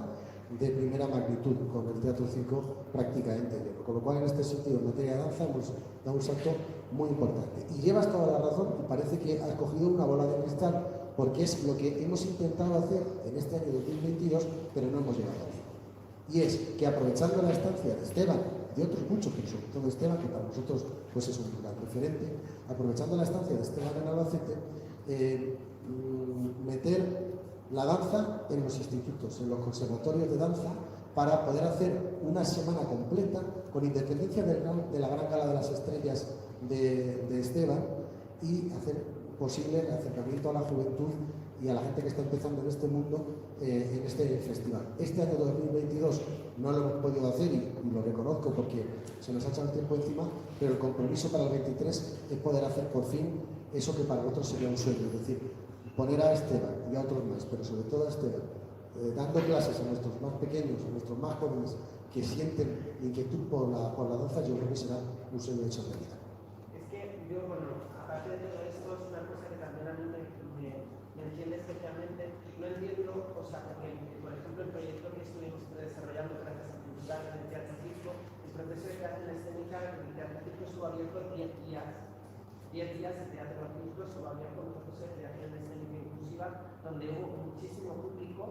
de primera magnitud, con el Teatro Circo prácticamente lleno. Con lo cual, en este sentido, en materia de danza, hemos dado un salto muy importante. Y llevas toda la razón, y parece que has cogido una bola de cristal, porque es lo que hemos intentado hacer en este año 2022, pero no hemos llegado a ello. Y es que aprovechando la estancia de Esteban, de otros muchos, pero sobre todo Esteban, que para nosotros pues es un gran referente, aprovechando la estancia de Esteban en Albacete, meter la danza en los institutos, en los conservatorios de danza, para poder hacer una semana completa, con independencia de la gran gala de las estrellas de Esteban, y hacer posible el acercamiento a la juventud y a la gente que está empezando en este mundo en este festival. Este año 2022 no lo hemos podido hacer y lo reconozco porque se nos ha echado el tiempo encima, pero el compromiso para el 23 es poder hacer por fin eso que para nosotros sería un sueño, es decir, poner a Esteban y a otros más, pero sobre todo a Esteban, dando clases a nuestros más pequeños, a nuestros más jóvenes que sienten inquietud por la danza, yo creo que será un sueño hecho realidad. Es que yo, bueno, aparte de todo esto, es una cosa que también a mí me entiende especialmente. No entiendo, o sea, porque, por ejemplo, el proyecto que estuvimos desarrollando gracias a Cultural en el Teatro Circo, el proceso de creación escénica en el Teatro Circo estuvo abierto 10 días. 10 días el Teatro Circo estuvo abierto un proceso de creación escénica inclusiva, donde hubo muchísimo público.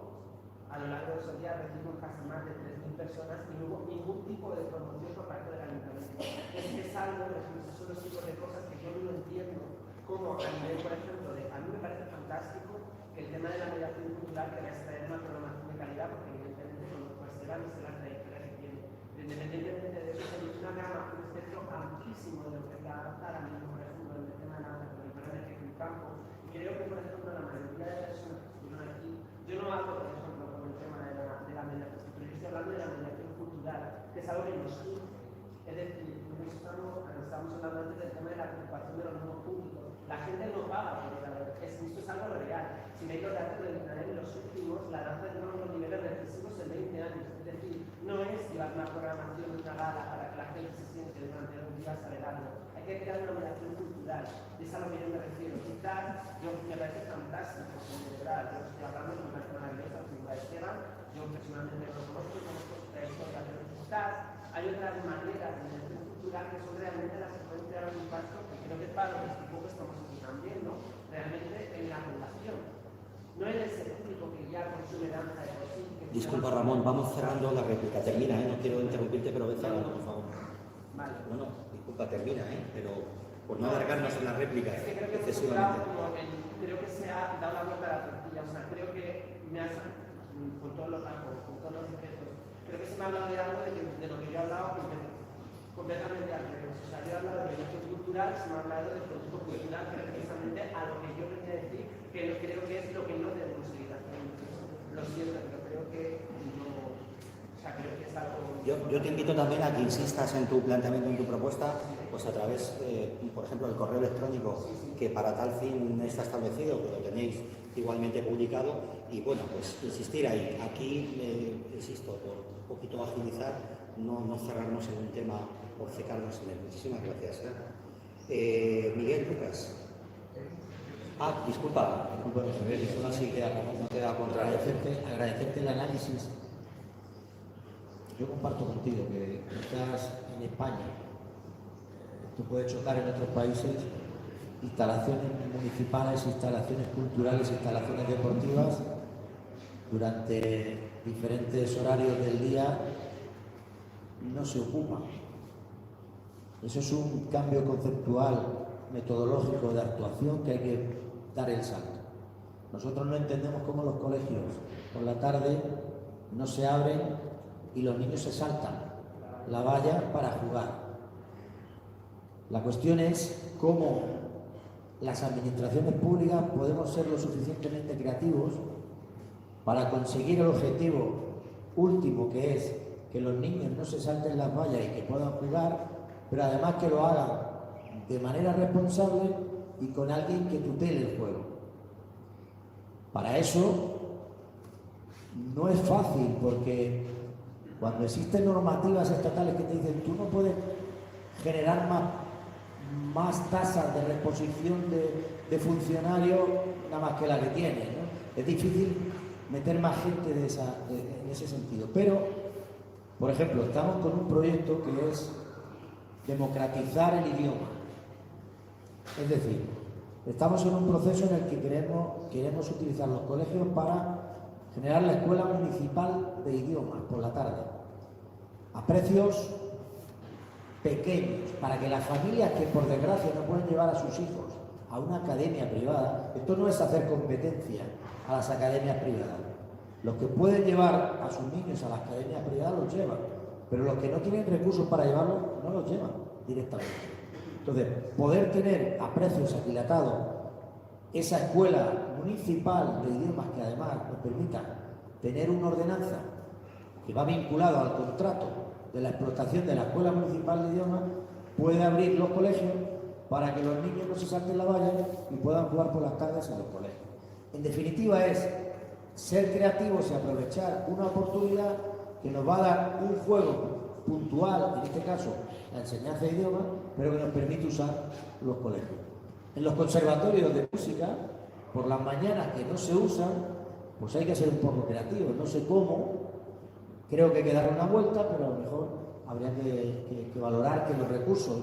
A lo largo de esos días recibimos casi más de 3.000 personas y no hubo ningún tipo de promoción por parte del ayuntamiento. Es algo, son los tipos de cosas que yo no entiendo, como a nivel, por ejemplo, a mí me parece fantástico que el tema de la mediación cultural queráis traer una programación de calidad, porque evidentemente conozco a Esteban y sé la trayectoria que tiene. Independientemente de eso, tenéis una gama, un espectro amplísimo de lo que es la danza ahora mismo, por ejemplo, en el tema de la danza contemporánea que es el campo. Y creo que, por ejemplo, la mayoría de personas que estuvieron aquí, yo no hablo, por ejemplo, con el tema de la mediación, pero yo estoy hablando de la mediación cultural, que es algo que nos une. Es decir, estamos hablando antes del tema de la preocupación de los nuevos públicos. La gente no paga por ir a ver, esto es algo real. Si veis los datos del Internet, en los últimos, la danza tiene unos niveles decisivos en 20 años. Es decir, no es llevar una programación de una gala para que la gente se siente durante un día a saber algo. Hay que crear una mediación cultural. Y es a lo que yo me refiero. Quizás, me parece fantástico, en general. Yo estoy hablando de una persona maravillosa, figura de Esteban. Yo personalmente lo conozco, conozco su trayectoria, pero quizás hay otras maneras de gestión cultural que son realmente las que pueden crear un impacto, que creo que es para lo que estamos aquí también, ¿no? Realmente en la población. No en ese público que ya consume danza de por sí. Disculpa, Ramón, vamos cerrando la réplica. Termina, no quiero interrumpirte, pero ve cerrando, por favor. Vale. No, disculpa, termina, pero por no alargarnos en la réplica es que creo que excesivamente. Creo que se ha dado la vuelta a la tortilla, o sea, creo que me has, con todos los rangos, con todos los efectos, creo que se me ha hablado de algo de lo que yo he hablado completamente al revés. O sea, yo he hablado de proyecto cultural, se me ha hablado de producto cultural, pero precisamente a lo que yo venía a decir, que no creo que es lo que no debemos seguir haciendo. Lo siento, pero creo que no. O sea, creo que es algo. Yo te invito también a que insistas en tu planteamiento, en tu propuesta, pues a través, por ejemplo, del correo electrónico, que para tal fin está establecido, que lo tenéis igualmente publicado, y bueno, pues insistir ahí. Aquí, insisto, por un poquito agilizar, no cerrarnos en un tema, obcecarnos en él. Muchísimas gracias. Miguel, Lucas. Disculpa, no te da contra. Agradecerte el análisis. Yo comparto contigo que quizás en España esto puede chocar en otros países, instalaciones municipales, instalaciones culturales, instalaciones deportivas durante diferentes horarios del día no se ocupan. Eso es un cambio conceptual, metodológico de actuación que hay que dar el salto. Nosotros no entendemos cómo los colegios por la tarde no se abren y los niños se saltan la valla para jugar. La cuestión es cómo las administraciones públicas podemos ser lo suficientemente creativos para conseguir el objetivo último, que es que los niños no se salten las vallas y que puedan jugar, pero además que lo hagan de manera responsable y con alguien que tutele el juego. Para eso no es fácil, porque cuando existen normativas estatales que te dicen tú no puedes generar más tasas de reposición de funcionarios nada más que la que tienes, ¿no? Es difícil meter más gente en ese sentido. Pero, por ejemplo, estamos con un proyecto que es democratizar el idioma. Es decir, estamos en un proceso en el que queremos utilizar los colegios para generar la escuela municipal de idiomas por la tarde, a precios pequeños, para que las familias que por desgracia no pueden llevar a sus hijos a una academia privada, esto no es hacer competencia a las academias privadas. Los que pueden llevar a sus niños a las academias privadas los llevan, pero los que no tienen recursos para llevarlos no los llevan directamente. Entonces, poder tener a precios aquilatados esa escuela municipal de idiomas que además nos permita tener una ordenanza que va vinculado al contrato de la explotación de la escuela municipal de idiomas, puede abrir los colegios para que los niños no se salten la valla y puedan jugar por las tardes en los colegios. En definitiva es ser creativos y aprovechar una oportunidad que nos va a dar un juego puntual, en este caso la enseñanza de idiomas, pero que nos permite usar los colegios. En los conservatorios de música, por las mañanas que no se usan, pues hay que ser un poco creativos. No sé cómo, creo que hay que dar una vuelta, pero a lo mejor habría que valorar que los recursos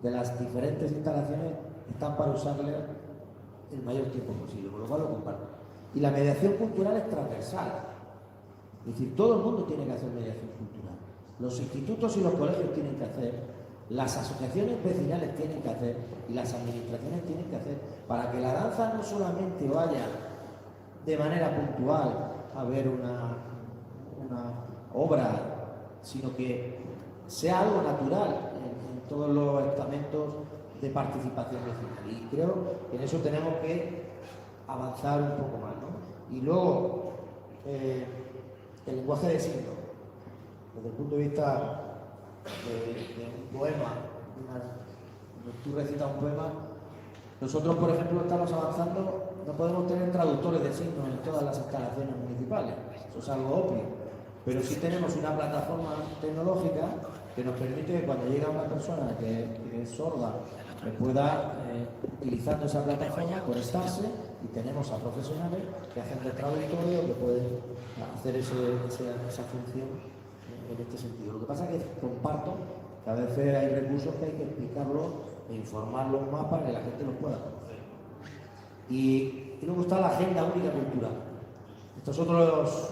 de las diferentes instalaciones están para usarle el mayor tiempo posible, con lo cual lo comparto. Y la mediación cultural es transversal. Es decir, todo el mundo tiene que hacer mediación cultural. Los institutos y los colegios tienen que hacer, las asociaciones vecinales tienen que hacer y las administraciones tienen que hacer, para que la danza no solamente vaya de manera puntual a ver una obra, sino que sea algo natural en todos los estamentos de participación vecinal. Y creo que en eso tenemos que avanzar un poco más, ¿no? Y luego, el lenguaje de signos, desde el punto de vista de un poema, tú recitas un poema, nosotros, por ejemplo, estamos avanzando, no podemos tener traductores de signos en todas las instalaciones municipales, eso es algo obvio, pero sí tenemos una plataforma tecnológica que nos permite que cuando llega una persona que es sorda, pueda, utilizando esa plataforma, conectarse, y tenemos a profesionales que hacen de traductorio, que pueden hacer esa función en este sentido. Lo que pasa es que comparto que a veces hay recursos que hay que explicarlos e informarlos más para que la gente los pueda conocer. Y luego está la Agenda Única Cultural. Estos son otras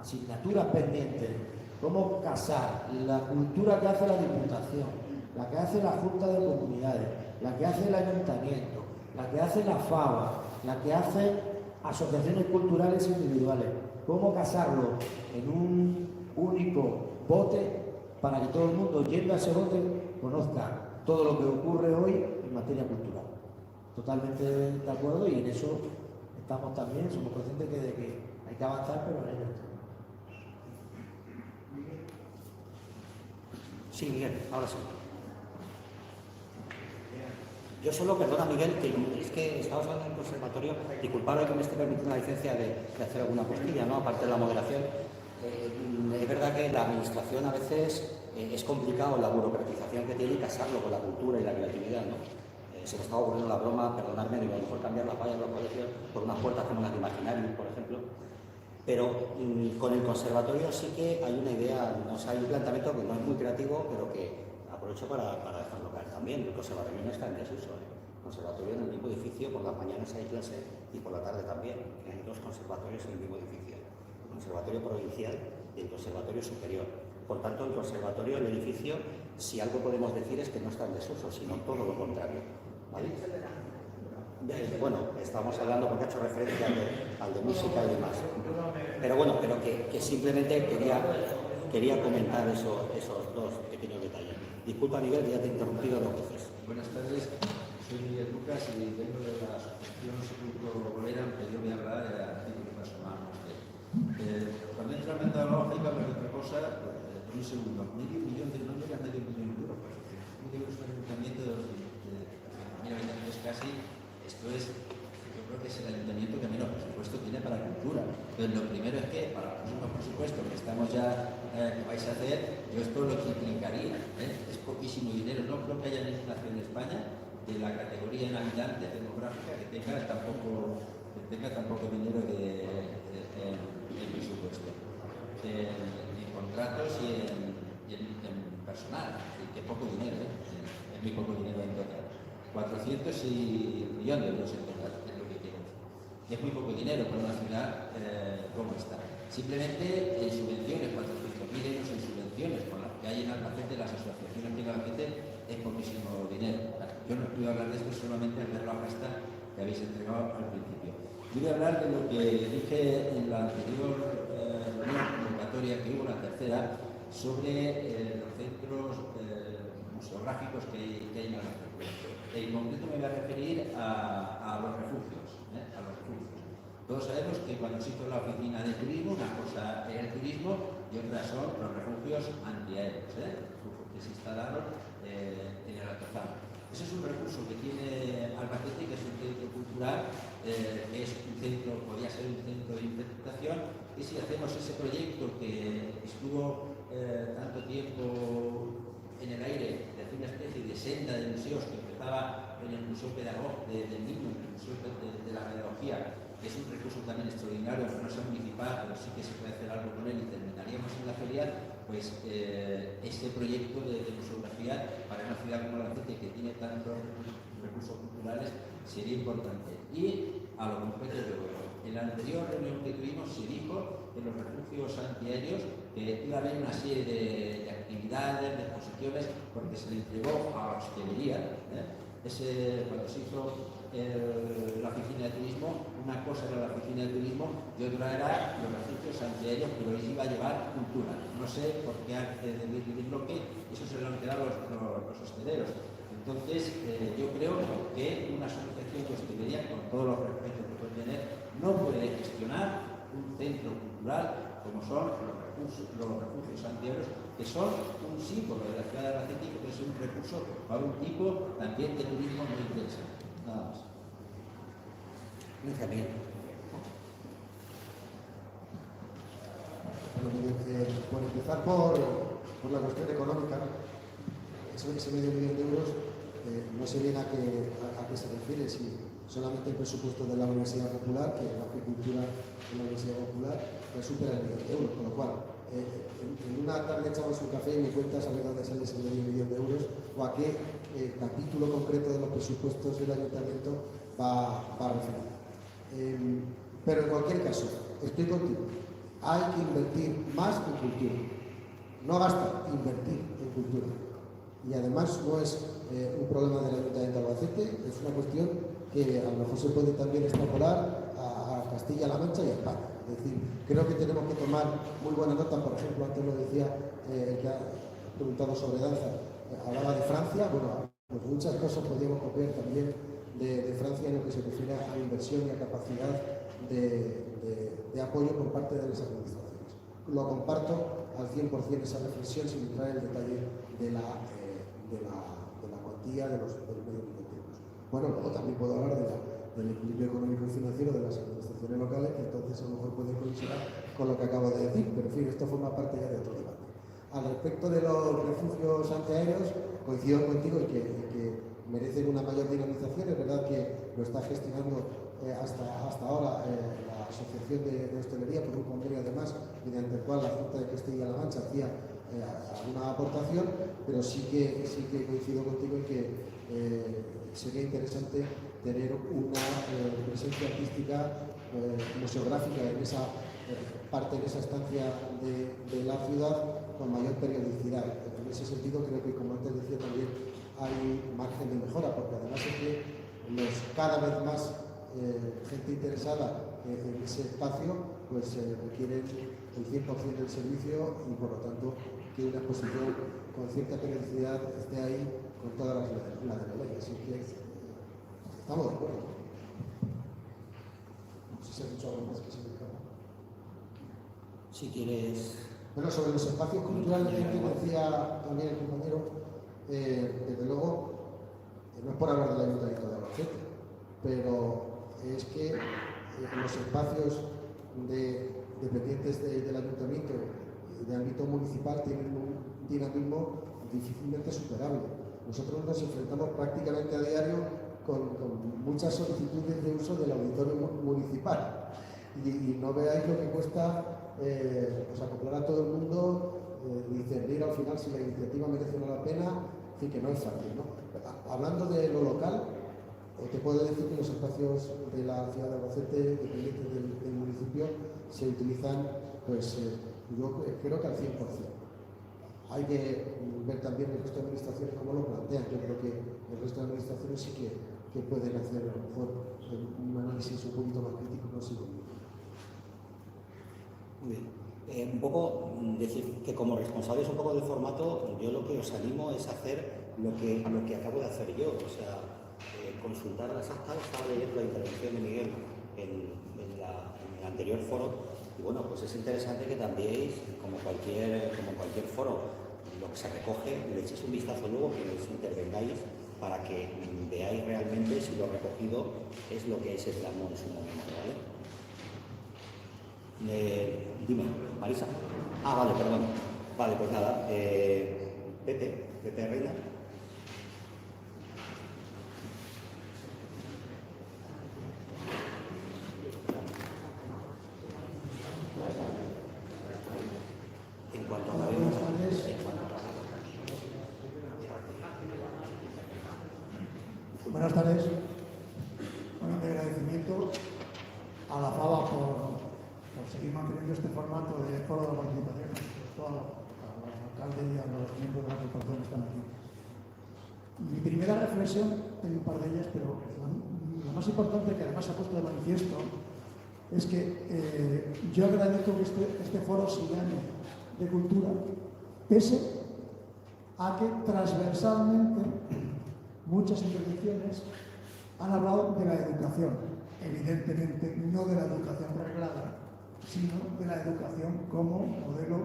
asignaturas pendientes. Cómo casar la cultura que hace la Diputación, la que hace la Junta de Comunidades, la que hace el Ayuntamiento, la que hace la FABA, la que hace asociaciones culturales individuales. Cómo casarlo en un único bote para que todo el mundo, yendo a ese bote, conozca todo lo que ocurre hoy en materia cultural. Totalmente de acuerdo, y en eso estamos también, somos conscientes de que hay que avanzar, pero en ello estamos. Sí, Miguel, ahora sí. Yo solo, perdona Miguel, que es que estamos hablando del conservatorio, disculpadme que me esté permitiendo la licencia de hacer alguna postilla, ¿no? Aparte de la moderación. Es verdad que la administración a veces es complicado la burocratización que tiene y casarlo con la cultura y la creatividad, ¿no? Se me estaba ocurriendo la broma, perdonadme, digo, a lo mejor cambiar las vallas de los colegios por unas puertas como las de Imaginarium, por ejemplo. Pero con el conservatorio sí que hay una idea, o sea, hay un planteamiento que no es muy creativo, pero que aprovecho para dejarlo caer también. El conservatorio no está en desuso. El conservatorio en el mismo edificio, por las mañanas hay clase y por la tarde también. Hay dos conservatorios en el mismo edificio. El conservatorio provincial y el conservatorio superior. Por tanto, el conservatorio, el edificio, si algo podemos decir es que no está en desuso, sino todo lo contrario. ¿Vale? Bueno, estamos hablando porque ha hecho referencia al de música y demás. Pero bueno, que simplemente quería comentar esos dos pequeños detalles. Disculpa, Miguel, que ya te he interrumpido dos veces. Buenas tardes, soy Miguel Lucas y vengo de la Asociación Sepulcro Bolera, aunque yo voy a hablar a título personal. Cuando entra en la lógica, pero otra cosa, en un segundo, medio millón de euros, medio millón de euros. Medio euros un ayuntamiento de 200.000 habitantes casi. Esto es, yo creo que es el ayuntamiento que menos presupuesto tiene para la cultura. Entonces, lo primero es que para el próximo presupuesto que estamos ya, que vais a hacer, yo esto lo triplicaría. Es poquísimo dinero. No creo que haya ninguna nación en España de la categoría en habitante demográfica que tenga tampoco dinero en presupuesto. En contratos y en personal. Que poco dinero, es muy poco dinero en total. 400 millones de euros en total, es lo que quiero decir. Es muy poco dinero para una ciudad como esta. Simplemente en subvenciones, 400.000 euros en subvenciones, con las que hay en Albacete, las asociaciones de Albacete, es poquísimo dinero. Yo no puedo hablar de esto solamente al ver la pasta que habéis entregado al principio. Yo voy a hablar de lo que dije en la anterior convocatoria que hubo, la tercera, sobre los centros museográficos que hay en Albacete. En concreto me voy a referir a los refugios. Todos sabemos que cuando se hizo la oficina de turismo, una cosa era el turismo y otra son los refugios antiaéreos, que se instalaron en el Altozano. Ese es un recurso que tiene Albacete, que es un centro cultural, es un centro, podría ser un centro de interpretación, y si hacemos ese proyecto que estuvo tanto tiempo en el aire, de una especie de senda de museos que empezaba en el Museo Pedagógico del Niño, en el Museo de la Pedagogía, que es un recurso también extraordinario, no es municipal, pero sí que se puede hacer algo con él y terminaríamos en la feria, pues este proyecto de museografía para una ciudad como Albacete que tiene tantos recursos culturales sería importante. Y a lo concreto de hoy. En la anterior reunión que tuvimos se dijo en los refugios antiaéreos que iba a haber una serie de actividades, de exposiciones, porque se le entregó a la hostelería. Cuando se hizo la oficina de turismo, una cosa era la oficina de turismo y otra era los refugios antiaéreos, pero les iba a llevar cultura. No sé por qué antes del bloque eso se lo han quedado los hosteleros. Entonces, yo creo que una asociación de hostelería, con todos los respetos que puede tener, no puede gestionar un centro cultural como son los refugios antiaéreos, que son un símbolo de la ciudad de Albacete y que es un recurso para un tipo también de turismo muy interesante. Nada más. Gracias, Miguel. Por empezar por la cuestión económica, ese medio millón de euros no sé bien a qué se refiere, si solamente el presupuesto de la Universidad Popular, que la agricultura de la Universidad Popular supera el millón de euros, con lo cual en una tarde echamos un café y me cuentas a ver dónde sale ese medio millón de euros o a qué capítulo concreto de los presupuestos del ayuntamiento va a referir. Pero en cualquier caso, estoy contigo. Hay que invertir más en cultura. No basta invertir en cultura. Y además no es un problema del Ayuntamiento de Albacete, es una cuestión que a lo mejor se puede también extrapolar a Castilla-La Mancha y a España. Es decir, creo que tenemos que tomar muy buena nota. Por ejemplo, antes lo decía el que ha preguntado sobre danza, hablaba de Francia. Bueno, pues muchas cosas podríamos copiar también de Francia en lo que se refiere a inversión y a capacidad de apoyo por parte de las administraciones. Lo comparto al 100% esa reflexión sin entrar en el detalle de la cuantía de los medios educativos. Bueno, luego también puedo hablar del equilibrio económico y financiero de las administraciones locales, que entonces a lo mejor puede colisionar con lo que acabo de decir, pero en fin, esto forma parte ya de otro debate. Al respecto de los refugios antiaéreos, coincido contigo en que merecen una mayor dinamización. Es verdad que lo está gestionando hasta ahora la Asociación de Hostelería por un convenio además mediante el cual la Junta de Castilla-La Mancha hacía alguna aportación, pero sí que coincido contigo en que sería interesante tener una presencia artística museográfica en esa parte, en esa estancia de la ciudad con mayor periodicidad. En ese sentido creo que, como antes decía, también hay margen de mejora, porque además es que cada vez más gente interesada en ese espacio pues requieren el 100% del servicio y por lo tanto que una exposición con cierta periodicidad esté ahí con todas las de la ley. Así que estamos de acuerdo. No sé si has dicho algo más que se me escapa. Si quieres. Bueno, sobre los espacios culturales que decía también el compañero, desde luego, no es por hablar del Ayuntamiento de Albacete, pero es que los espacios dependientes del Ayuntamiento de ámbito municipal tienen un dinamismo difícilmente superable. Nosotros nos enfrentamos prácticamente a diario con muchas solicitudes de uso del auditorio municipal y no veáis lo que cuesta pues acoplar a todo el mundo, discernir al final si la iniciativa merece o no la pena, en fin, que no es fácil, ¿no? Hablando de lo local, te puedo decir que los espacios de la ciudad de Albacete, dependientes del municipio, se utilizan, pues yo creo que al 100%. Hay que ver también el resto de administraciones cómo lo plantean. Yo creo que el resto de administraciones sí que pueden hacer a lo mejor un análisis un poquito más crítico consigo. Muy bien. Un poco decir que como responsables un poco del formato, yo lo que os animo es hacer lo que acabo de hacer yo, o sea, consultar las actas. Estaba leyendo la intervención de Miguel en el anterior foro y bueno, pues es interesante que también, como cualquier foro, lo que se recoge, le echéis un vistazo luego, que os intervengáis para que veáis realmente si lo recogido es lo que es el plan en su momento, ¿vale? Dime, Marisa. Ah, vale, perdón. Vale, pues nada. Pepe Reina. En cuanto a Buenas tardes. Bueno, de agradecimiento a la FABA por seguir manteniendo este formato de foro de participación, sobre todo al alcalde y a los miembros de la corporación que están aquí. Mi primera reflexión, tengo un par de ellas, pero la más importante, que además se ha puesto de manifiesto, es que yo agradezco que este foro se llame de cultura, pese a que transversalmente muchas intervenciones han hablado de la educación, evidentemente no de la educación reglada, sino de la educación como modelo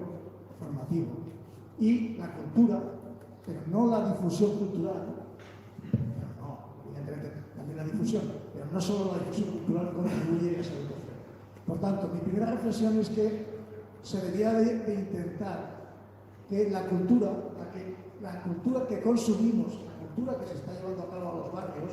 formativo. Y la cultura, pero no la difusión cultural, no, evidentemente también la difusión, pero no solo la difusión cultural contribuye a esa educación. Por tanto, mi primera reflexión es que se debería de intentar que la cultura que consumimos, la cultura que se está llevando a cabo a los barrios,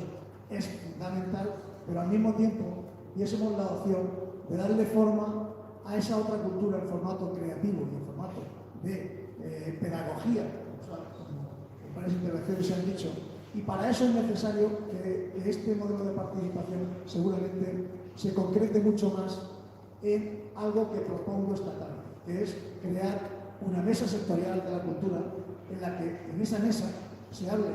es fundamental, pero al mismo tiempo diésemos la opción de darle forma a esa otra cultura en formato creativo y en formato de pedagogía, o sea, como en varias intervenciones se han dicho, y para eso es necesario que este modelo de participación seguramente se concrete mucho más en algo que propongo esta tarde, que es crear una mesa sectorial de la cultura en la que en esa mesa se hable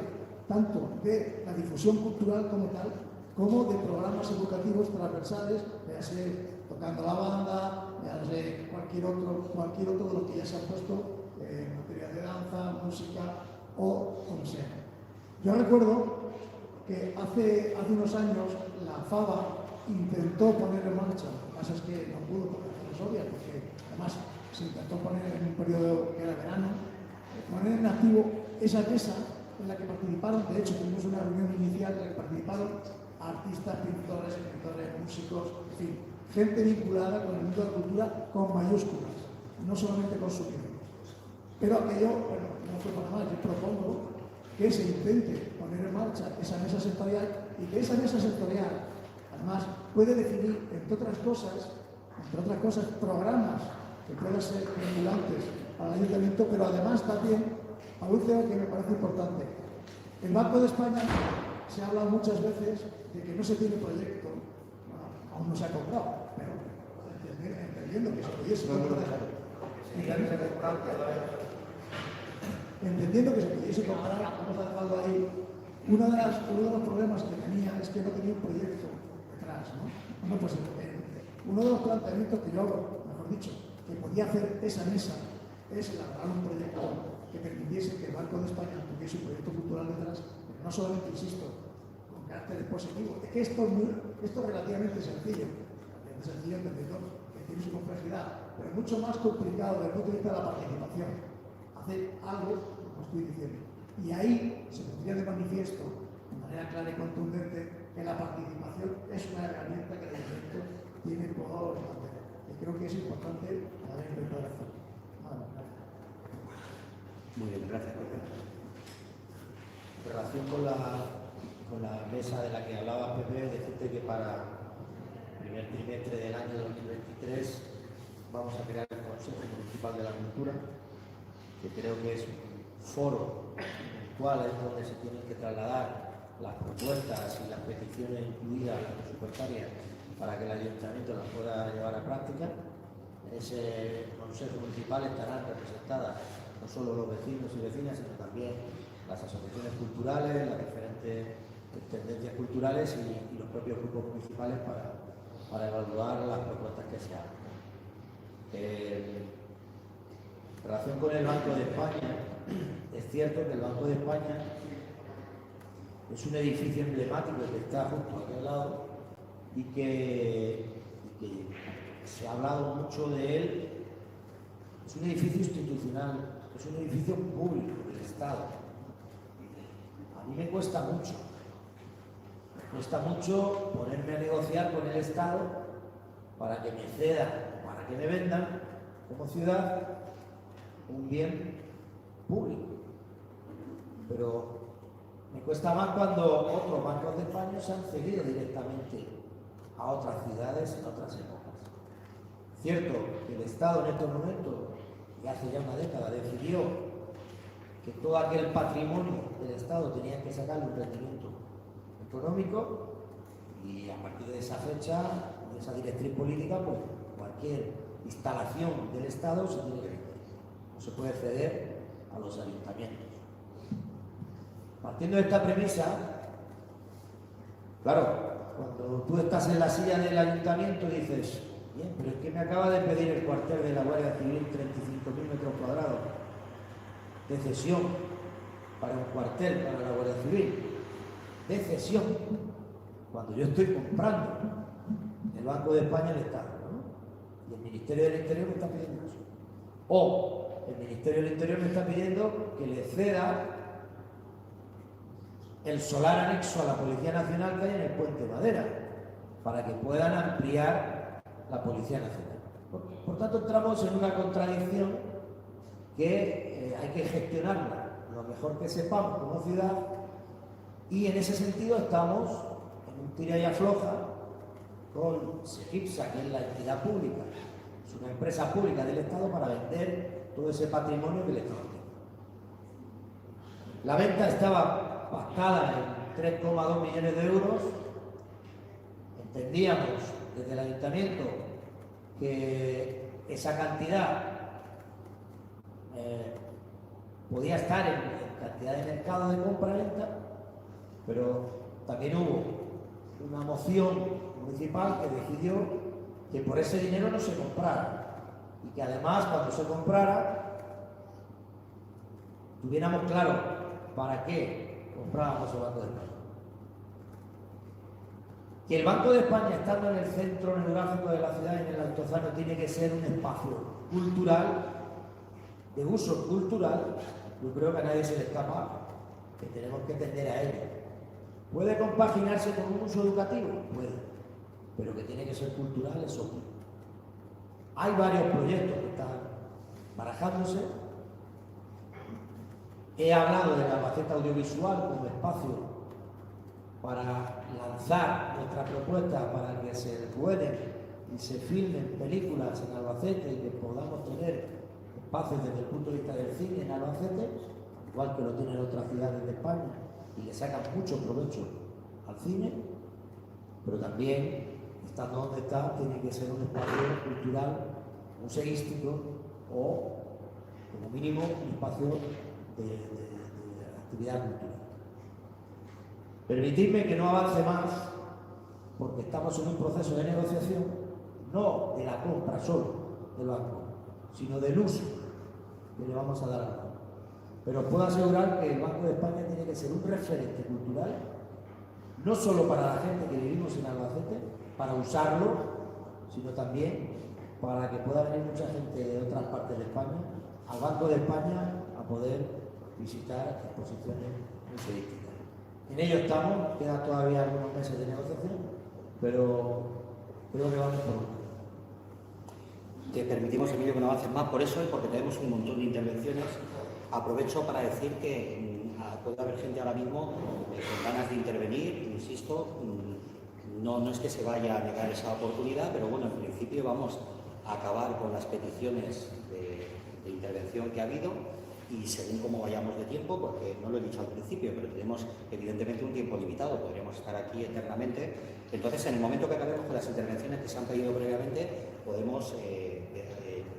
tanto de la difusión cultural como tal, como de programas educativos transversales, véase tocando la banda, véase cualquier otro de los que ya se han puesto, material de danza, música o como sea. Yo recuerdo que hace unos años la FABA intentó poner en marcha, lo que pasa es que no pudo por razones obvias, porque además se intentó poner en un periodo que era verano, poner en activo esa mesa en la que participaron, de hecho tuvimos una reunión inicial en la que participaron artistas, pintores, escritores, músicos, en fin, gente vinculada con el mundo de la cultura con mayúsculas, no solamente con subtítulos. Pero aquello, bueno, no fue para más, yo propongo que se intente poner en marcha esa mesa sectorial y que esa mesa sectorial, además, puede definir, entre otras cosas, programas que puedan ser estimulantes para el ayuntamiento, pero además también, a un tema que me parece importante. El Banco de España se ha hablado muchas veces de que no se tiene proyecto, bueno, aún no se ha comprado, pero entendiendo que se pudiese comprar, entendiendo que se pudiese comprar, vamos a dejarlo ahí. Uno de los problemas que tenía es que no tenía un proyecto detrás, ¿no? Bueno, pues uno de los planteamientos que yo hago, mejor dicho, que podía hacer esa mesa es elaborar un proyecto que permitiese que el Banco de España tuviese un proyecto cultural detrás, pero no solamente, insisto, con carácter positivo. Es que esto es relativamente sencillo, entendiendo que tiene su complejidad, pero es mucho más complicado desde el punto de vista de la participación. Hacer algo, como estoy diciendo. Y ahí se pondría de manifiesto, de manera clara y contundente, que la participación es una herramienta que el ayuntamiento tiene por mantener. Y creo que es importante haber intentado hacerlo. Muy bien, gracias. En relación con la mesa de la que hablaba Pepe, decirte que para el primer trimestre del año 2023 vamos a crear el Consejo Municipal de la Cultura, que creo que es un foro virtual, es donde se tienen que trasladar las propuestas y las peticiones incluidas presupuestarias para que el ayuntamiento las pueda llevar a práctica. En ese Consejo Municipal estarán representadas no solo los vecinos y vecinas, sino también las asociaciones culturales, las diferentes tendencias culturales y los propios grupos municipales para evaluar las propuestas que se hagan. En relación con el Banco de España, es cierto que el Banco de España es un edificio emblemático que está justo aquí al lado y que se ha hablado mucho de él. Es un edificio institucional, es un edificio público del Estado. A mí me cuesta mucho ponerme a negociar con el Estado para que me cedan, para que me vendan como ciudad un bien público. Pero me cuesta más cuando otros bancos de España se han cedido directamente a otras ciudades en otras épocas. Cierto que el Estado en estos momentos, y hace ya una década, decidió que todo aquel patrimonio del Estado tenía que sacarle un rendimiento económico, y a partir de esa fecha, de esa directriz política, pues cualquier instalación del Estado se tiene que vender. No se puede ceder a los ayuntamientos. Partiendo de esta premisa, claro, cuando tú estás en la silla del ayuntamiento dices, bien, pero es que me acaba de pedir el cuartel de la Guardia Civil 35.000 metros cuadrados de cesión para un cuartel para la Guardia Civil, de cesión, cuando yo estoy comprando el Banco de España el Estado, ¿no? Y el Ministerio del Interior me está pidiendo eso. O el Ministerio del Interior me está pidiendo que le ceda el solar anexo a la Policía Nacional que hay en el Puente Madera, para que puedan ampliar la Policía Nacional. Por tanto, entramos en una contradicción que hay que gestionarla lo mejor que sepamos como ciudad, y en ese sentido estamos en un tira y afloja con SEGIPSA, que es la entidad pública Es una empresa pública del Estado para vender todo ese patrimonio que el Estado tiene. La venta estaba pactada en 3,2 millones de euros. Entendíamos desde el ayuntamiento que esa cantidad podía estar en cantidad de mercado de compra-venta, pero también hubo una moción municipal que decidió que por ese dinero no se comprara y que además cuando se comprara tuviéramos claro para qué comprábamos el Banco de España. Que el Banco de España, estando en el centro neurálgico de la ciudad y en el Altozano, tiene que ser un espacio cultural, de uso cultural, yo creo que a nadie se le escapa que tenemos que tender a ello. ¿Puede compaginarse con un uso educativo? Puede, pero que tiene que ser cultural es obvio. Hay varios proyectos que están barajándose. He hablado de la Albacete Audiovisual como espacio para lanzar nuestra propuesta para que se rueden y se filmen películas en Albacete y que podamos tener espacios desde el punto de vista del cine en Albacete, igual que lo tienen otras ciudades de España y le sacan mucho provecho al cine, pero también, estando donde está, tiene que ser un espacio cultural, museístico o, como mínimo, un espacio de actividad cultural. Permitidme que no avance más, porque estamos en un proceso de negociación, no de la compra solo del banco, sino del uso que le vamos a dar al banco. Pero os puedo asegurar que el Banco de España tiene que ser un referente cultural, no solo para la gente que vivimos en Albacete, para usarlo, sino también para que pueda venir mucha gente de otras partes de España al Banco de España a poder visitar exposiciones museísticas. En ello estamos, quedan todavía algunos meses de negociación, pero creo que vamos por uno. Te permitimos, Emilio, que no avances más por eso y porque tenemos un montón de intervenciones. Aprovecho para decir que puede haber gente ahora mismo con ganas de intervenir, insisto, no es que se vaya a negar esa oportunidad, pero bueno, en principio vamos a acabar con las peticiones de intervención que ha habido y según cómo vayamos de tiempo, porque no lo he dicho al principio, pero tenemos evidentemente un tiempo limitado, podríamos estar aquí eternamente. Entonces, en el momento que acabemos con las intervenciones que se han pedido previamente, podemos,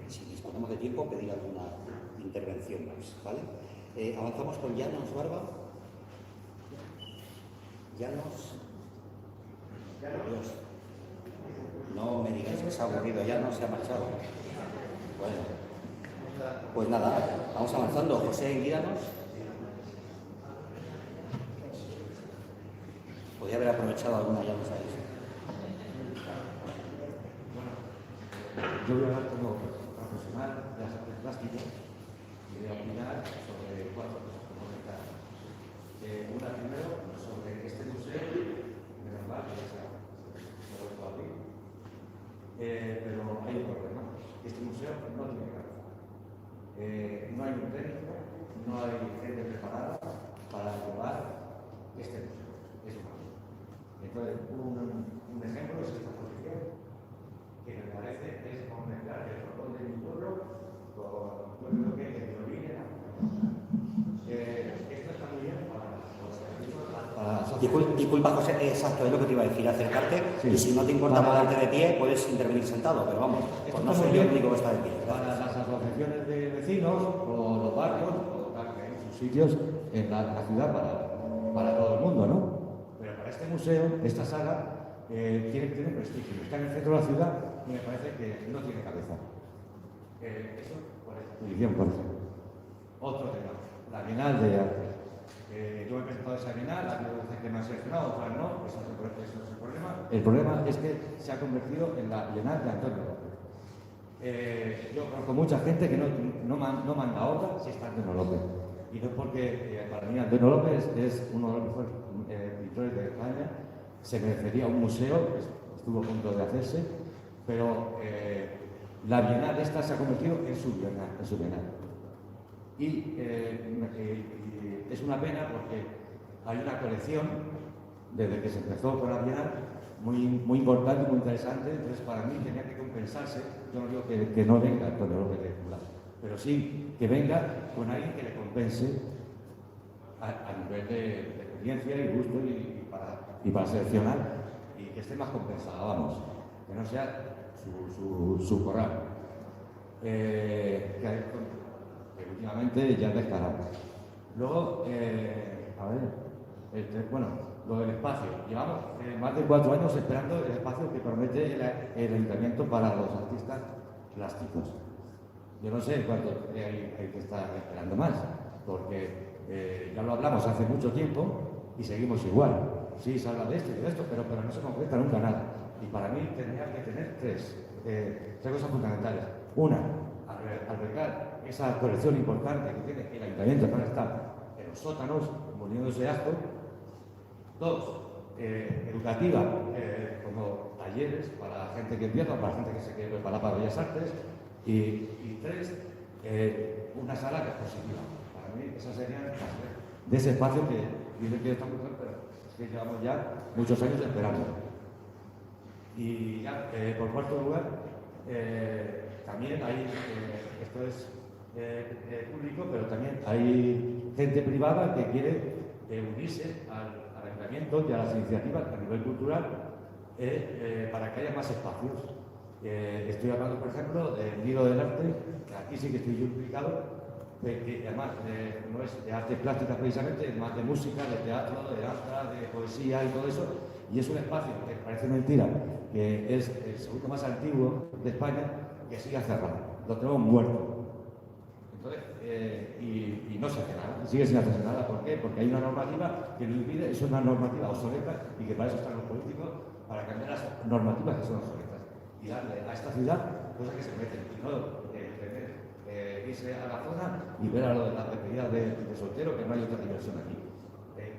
si disponemos de tiempo, pedir alguna intervención más, ¿vale? Avanzamos con Llanos Barba. Llanos. Dios. No me digáis que se ha aburrido, ya no se ha marchado. Bueno. Pues nada, vamos avanzando. José, guíanos. Podría haber aprovechado alguna, ya no sabéis. Yo voy a hablar como profesional de las artes plásticas y voy a opinar sobre cuatro cosas fundamental. Una primero sobre este museo, menos mal que ya se ha vuelto a abrir. Pero hay un problema. Este museo no tiene cabeza. No hay un técnico, no hay gente preparada para llevar este museo. Es un problema. Entonces, un ejemplo es esta posición, que me parece es conectar el fotón de mi pueblo con lo que es el violín. Esto está muy bien para Disculpa, José, exacto, es lo que te iba a decir, acercarte, sí. Y si no te importa ponerte de pie, puedes intervenir sentado, pero vamos, pues no soy yo el único que está de pie. Para las asociaciones de vecinos, o los barrios, o que hay sus sitios en la ciudad para todo el mundo, ¿no? Pero para este museo, esta sala, tiene prestigio. Está en el centro de la ciudad y me parece que no tiene cabeza. Eso por exposición, por ejemplo. Otro tema, la Bienal de Arte. Yo he presentado esa Bienal, ha habido veces que me han seleccionado, otras no, eso es el problema. El problema es que se ha convertido en la Bienal de Antonio López. Yo conozco mucha gente que no manda obra si está Antonio López. Y no es porque para mí Antonio López es uno de los mejores pintores de España, se merecería un museo, estuvo a punto de hacerse, pero la Bienal esta se ha convertido en su Bienal. Y es una pena porque hay una colección desde que se empezó con la Bienal, muy importante, muy interesante. Entonces, para mí tenía que compensarse. Yo no digo que no venga Antonio López de Jurado, pero sí que venga con alguien que le compense a nivel de experiencia y gusto y para seleccionar, y que esté más compensado, vamos, que no sea su corral. Que últimamente ya es descarado. Luego, lo del espacio. Llevamos más de 4 años esperando el espacio que promete el ayuntamiento para los artistas plásticos. Yo no sé cuánto hay que estar esperando más, porque ya lo hablamos hace mucho tiempo y seguimos igual. Sí, se habla de esto y de esto, pero no se concreta nunca nada. Y para mí tendría que tener tres cosas fundamentales. Una, albergar esa colección importante que tiene el ayuntamiento para estar en los sótanos, muriéndose de asco. Dos, educativa, como talleres para la gente que empieza, para la gente que se quiere preparar para Bellas Artes. Y tres, una sala que es positiva. Para mí, esas serían las tres de ese espacio que dice que está muy bien, pero es que llevamos ya muchos años esperando. Y ya, por cuarto lugar, también hay, esto es público, pero también hay gente privada que quiere unirse al ayuntamiento y a las iniciativas a nivel cultural para que haya más espacios. Estoy hablando, por ejemplo, del Nido del Arte, que aquí sí que estoy yo implicado, que además no es de artes plásticas precisamente, es más de música, de teatro, de danza, de poesía y todo eso, y es un espacio que parece mentira, que es el segundo más antiguo de España, que sigue cerrado, lo tenemos muerto. Entonces, y no se hace nada, sigue sin hacerse nada. ¿Por qué? Porque hay una normativa que lo impide, es una normativa obsoleta y que para eso están los políticos, para cambiar las normativas que son obsoletas y darle a esta ciudad cosas que se meten, y no irse a la zona y ver a lo de la despedida de soltero, que no hay otra diversión aquí.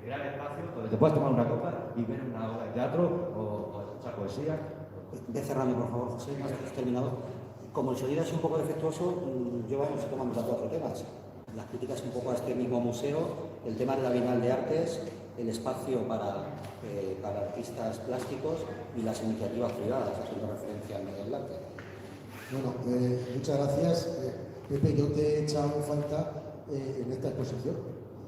Crear espacios donde te puedas tomar una copa y ver una obra de teatro o escuchar poesía. Ve cerrando, por favor, José, más que has terminado. Como el sonido es un poco defectuoso, yo vamos a tomar a 4 temas. Las críticas un poco a este mismo museo, el tema de la Bienal de Artes, el espacio para artistas plásticos y las iniciativas privadas, haciendo referencia al medio del arte. Bueno, muchas gracias. Pepe, yo te he echado en falta en esta exposición.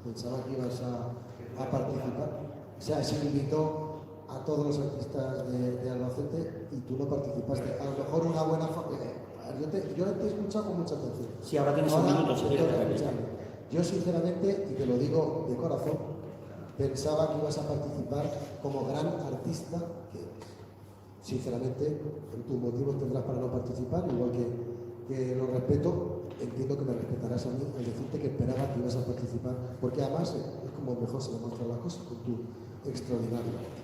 Pensaba que ibas a participar. O sea, se invitó a todos los artistas de Albacete y tú no participaste. A lo mejor una buena... Yo te he escuchado con mucha atención. Sí, ahora tienes un minuto, si quieres. Yo sinceramente, y te lo digo de corazón, pensaba que ibas a participar como gran artista, que sinceramente tus motivos tendrás para no participar, igual que lo respeto, entiendo que me respetarás a mí al decirte que esperaba que ibas a participar, porque además es como mejor se demuestran las cosas, con tu extraordinario arte.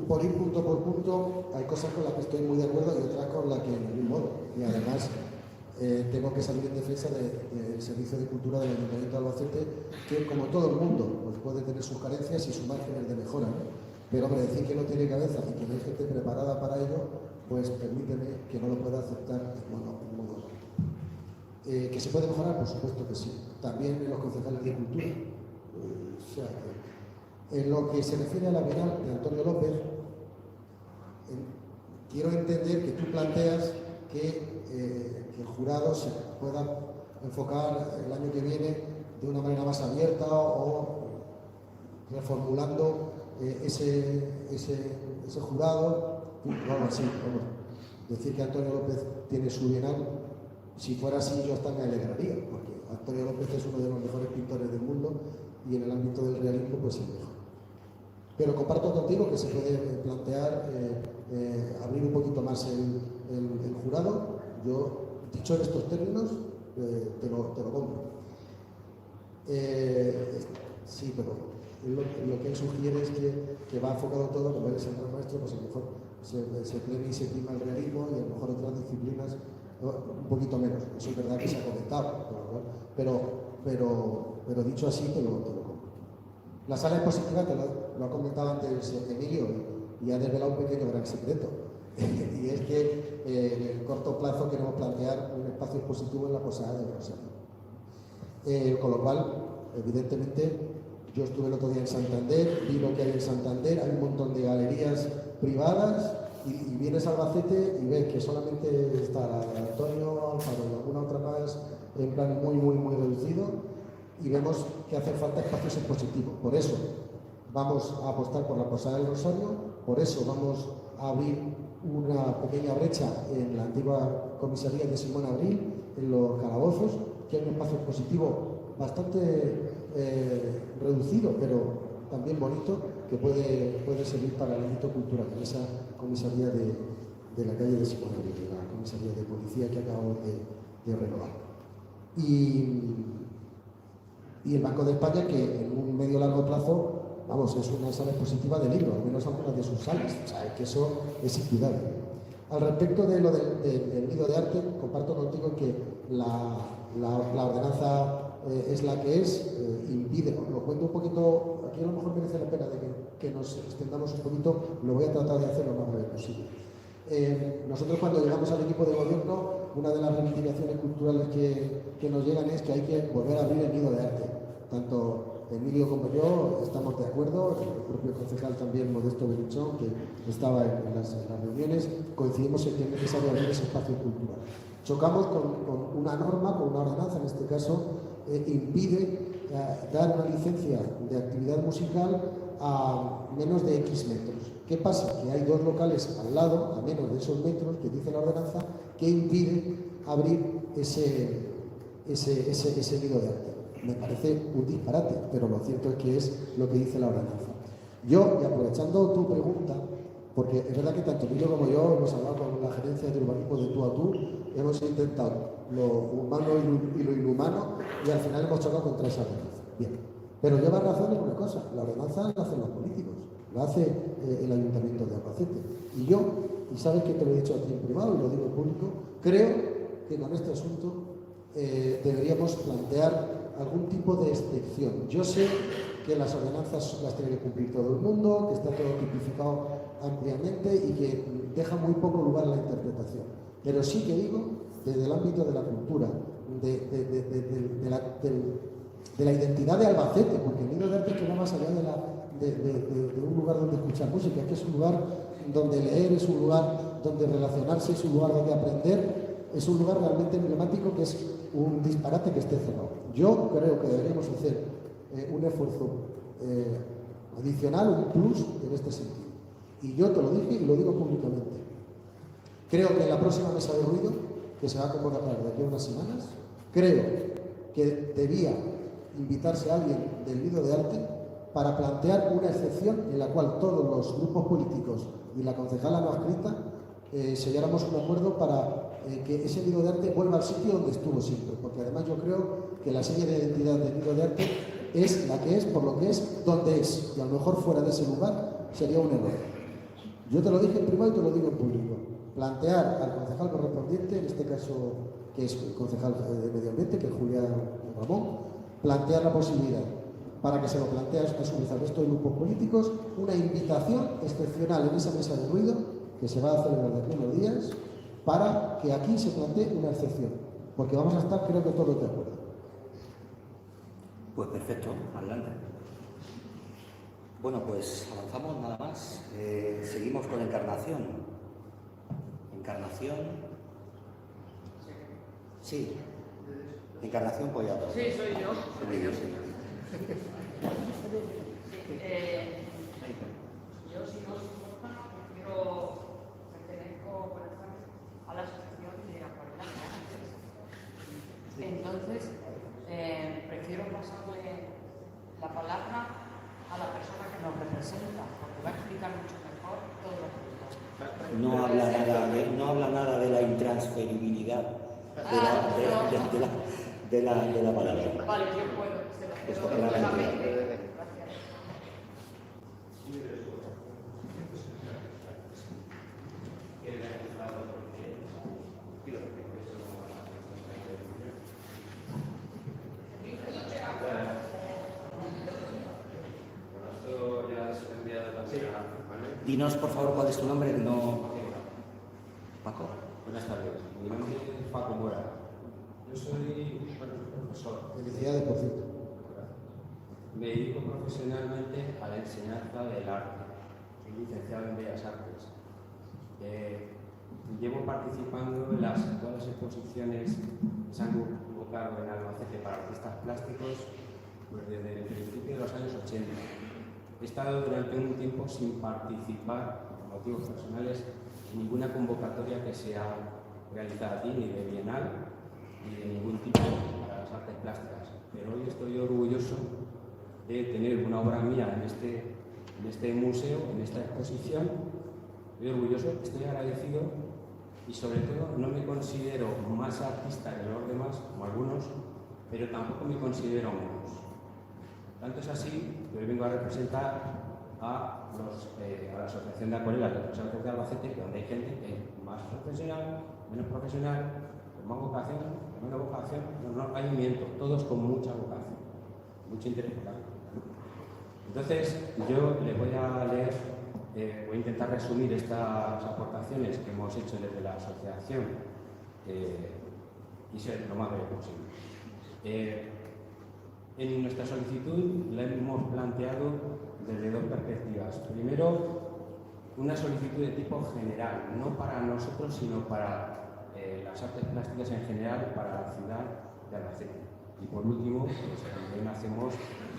Por ir punto por punto, hay cosas con las que estoy muy de acuerdo y otras con las que de ningún modo. Y además tengo que salir en defensa del Servicio de Cultura del Ayuntamiento de Albacete, que como todo el mundo pues puede tener sus carencias y sus márgenes de mejora, ¿no? Pero hombre, decir que no tiene cabeza y que no hay gente preparada para ello, pues permíteme que no lo pueda aceptar en modo. ¿Que se puede mejorar? Por supuesto que sí. También en los concejales de Cultura. O sea, en lo que se refiere a la Bienal de Antonio López, quiero entender que tú planteas que el jurado se pueda enfocar el año que viene de una manera más abierta o reformulando ese jurado, o algo así. Decir que Antonio López tiene su Bienal, si fuera así yo hasta me alegraría, porque Antonio López es uno de los mejores pintores del mundo y en el ámbito del realismo pues el mejor. Pero comparto contigo que se puede plantear abrir un poquito más el jurado. Yo, dicho en estos términos, te lo compro. Sí, pero lo que él sugiere es que va enfocado todo, como eres el gran maestro, pues a lo mejor se plena y se prima el realismo y a lo mejor otras disciplinas un poquito menos. Eso es verdad que se ha comentado, pero dicho así te lo compro. La sala expositiva, lo ha comentado antes Emilio, y ha desvelado un pequeño gran secreto. Y es que en el corto plazo queremos plantear un espacio expositivo en la posada de Rosario. Con lo cual, evidentemente, Yo estuve el otro día en Santander, vi lo que hay en Santander, hay un montón de galerías privadas y vienes a Albacete y ves que solamente está Antonio Alfaro y alguna otra más en plan muy reducido y vemos que hacen falta espacios expositivos. Por eso vamos a apostar por la Posada del Rosario, por eso vamos a abrir una pequeña brecha en la antigua comisaría de Simón Abril, en los calabozos, que hay un espacio expositivo bastante reducido, pero también bonito, que puede servir para el ámbito cultural, en esa comisaría de la calle de Simón Abril, la comisaría de policía que acabamos de renovar. Y el Banco de España, que en un medio largo plazo, vamos, es una sala expositiva de libros, al menos algunas de sus salas, o sea, que eso es indudable. Al respecto de lo del nido de arte, comparto contigo que la ordenanza es la que es, impide, lo cuento un poquito, aquí a lo mejor merece la pena de que nos extendamos un poquito, lo voy a tratar de hacer lo más breve posible. Nosotros cuando llegamos al equipo de gobierno, una de las reivindicaciones culturales que nos llegan es que hay que volver a abrir el nido de arte. Tanto Emilio como yo estamos de acuerdo, el propio concejal también, Modesto Beruchón, que estaba en las reuniones, coincidimos en que es necesario abrir ese espacio cultural. Chocamos con una norma, con una ordenanza en este caso, impide dar una licencia de actividad musical a menos de X metros. ¿Qué pasa? Que hay dos locales al lado, a menos de esos metros, que dice la ordenanza, que impide abrir ese nido de arte. Me parece un disparate, pero lo cierto es que es lo que dice la ordenanza. Yo, y aprovechando tu pregunta, porque es verdad que tanto Emilio como yo hemos hablado con la gerencia de urbanismo de tú a tú, hemos intentado lo humano y lo inhumano y al final hemos chocado contra esa ordenanza. Bien, pero lleva razón en una cosa, la ordenanza la hacen los políticos, la hace el Ayuntamiento de Albacete. Y yo, y sabes que te lo he dicho a ti en privado y lo digo en público, creo que con este asunto deberíamos plantear algún tipo de excepción. Yo sé que las ordenanzas las tiene que cumplir todo el mundo, que está todo tipificado ampliamente y que deja muy poco lugar a la interpretación. Pero sí que digo, desde el ámbito de la cultura, de la identidad de Albacete, porque el nido de arte que va más allá de un lugar donde escuchar música, que es un lugar donde leer, es un lugar donde relacionarse, es un lugar donde aprender, es un lugar realmente emblemático que es un disparate que esté cerrado. Yo creo que deberíamos hacer un esfuerzo adicional, un plus en este sentido. Y yo te lo dije y lo digo públicamente. Creo que en la próxima mesa de ruido, que se va a convocar de aquí a unas semanas, creo que debía invitarse a alguien del nido de arte para plantear una excepción en la cual todos los grupos políticos y la concejala no adscrita selláramos un acuerdo para que ese nido de arte vuelva al sitio donde estuvo siempre, porque además yo creo que la seña de identidad del nido de arte es la que es, por lo que es, donde es, y a lo mejor fuera de ese lugar sería un error. Yo te lo dije en privado y te lo digo en público. Plantear al concejal correspondiente, en este caso que es el concejal de Medio Ambiente, que es Julián Ramón, plantear la posibilidad, para que se lo plantee a su resto de grupos políticos, una invitación excepcional en esa mesa de ruido que se va a celebrar de aquí a unos días, para que aquí se plantee una excepción, porque vamos a estar, creo que todos de acuerdo. Pues perfecto, adelante. Bueno, pues avanzamos nada más. Seguimos con Encarnación. Encarnación. Sí. Encarnación Collado. Sí, soy yo. Yo, si no os importa, pertenezco a la asociación de Acuarela. Entonces, prefiero pasarle la palabra a la persona que nos representa, porque va a explicar mucho mejor todo lo que No habla nada de la intransferibilidad de la palabra. Vale, yo puedo. Esto claramente. Dinos, por favor, cuál es tu nombre. No... Paco. Buenas tardes. Mi nombre es Paco Mora. Yo soy profesor. Felicidades, por cierto. Me dedico profesionalmente a la enseñanza del arte. Soy licenciado en Bellas Artes. Llevo participando en todas las exposiciones que se han convocado en Albacete para artistas plásticos pues desde el principio de los años 80. He estado durante un tiempo sin participar, por motivos personales, en ninguna convocatoria que sea realizada aquí, ni de bienal, ni de ningún tipo para las artes plásticas. Pero hoy estoy orgulloso de tener una obra mía en este museo, en esta exposición. Estoy orgulloso, estoy agradecido y sobre todo no me considero más artista que los demás, como algunos, pero tampoco me considero menos. Tanto es así que hoy vengo a representar a la Asociación de Acuarelas de los Artes de Albacete, donde hay gente que es más profesional, menos profesional, con más vocación, con menos vocación. No hay miento, todos con mucha vocación, mucho interés por la cultura. Entonces, yo les voy a leer, voy a intentar resumir estas aportaciones que hemos hecho desde la asociación y ser lo más breve posible. En nuestra solicitud la hemos planteado desde dos perspectivas. Primero, una solicitud de tipo general, no para nosotros, sino para las artes plásticas en general, para la ciudad de Albacete. Y por último, pues, también hacemos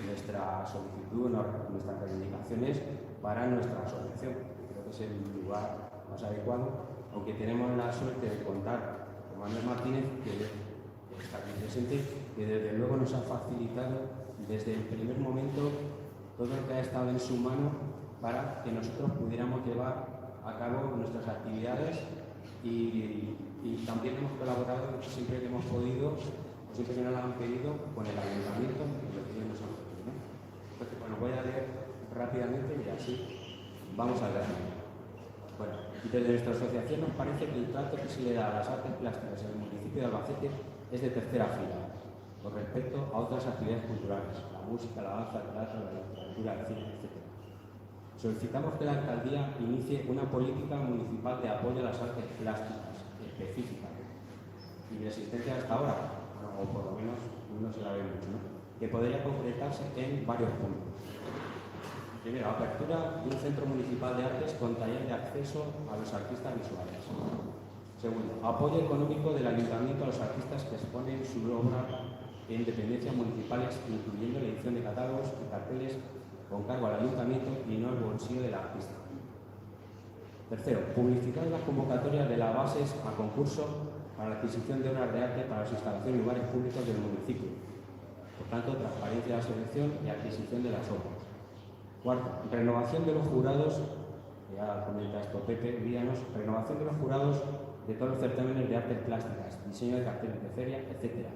nuestra solicitud, nuestras reivindicaciones para nuestra asociación. Creo que es el lugar más adecuado, aunque tenemos la suerte de contar con Manuel Martínez, que está aquí presente, que desde luego nos ha facilitado desde el primer momento todo lo que ha estado en su mano para que nosotros pudiéramos llevar a cabo nuestras actividades y también hemos colaborado siempre que hemos podido, siempre que nos lo han pedido, con el ayuntamiento, que lo que ellos nos han pedido, ¿no? Entonces, bueno, voy a leer rápidamente y así vamos a leer. Bueno, desde nuestra asociación nos parece que el trato que se le da a las artes plásticas en el municipio de Albacete es de tercera fila, con respecto a otras actividades culturales, la música, la danza, el teatro, la literatura, el cine, etc. Solicitamos que la alcaldía inicie una política municipal de apoyo a las artes plásticas específica y de existencia hasta ahora, o por lo menos no se la ve mucho, ¿no? Que podría concretarse en varios puntos. Primero, apertura de un centro municipal de artes con taller de acceso a los artistas visuales. Segundo, apoyo económico del ayuntamiento a los artistas que exponen su obra en dependencias municipales, incluyendo la edición de catálogos y carteles con cargo al ayuntamiento y no al bolsillo del artista. Tercero, publicitar las convocatorias de las bases a concurso para la adquisición de obras de arte para su instalación en lugares públicos del municipio. Por tanto, transparencia de la selección y adquisición de las obras. Cuarto, renovación de los jurados, ya comenta esto Pepe Víanos, renovación de los jurados de todos los certámenes de artes plásticas, diseño de carteles de feria, etc.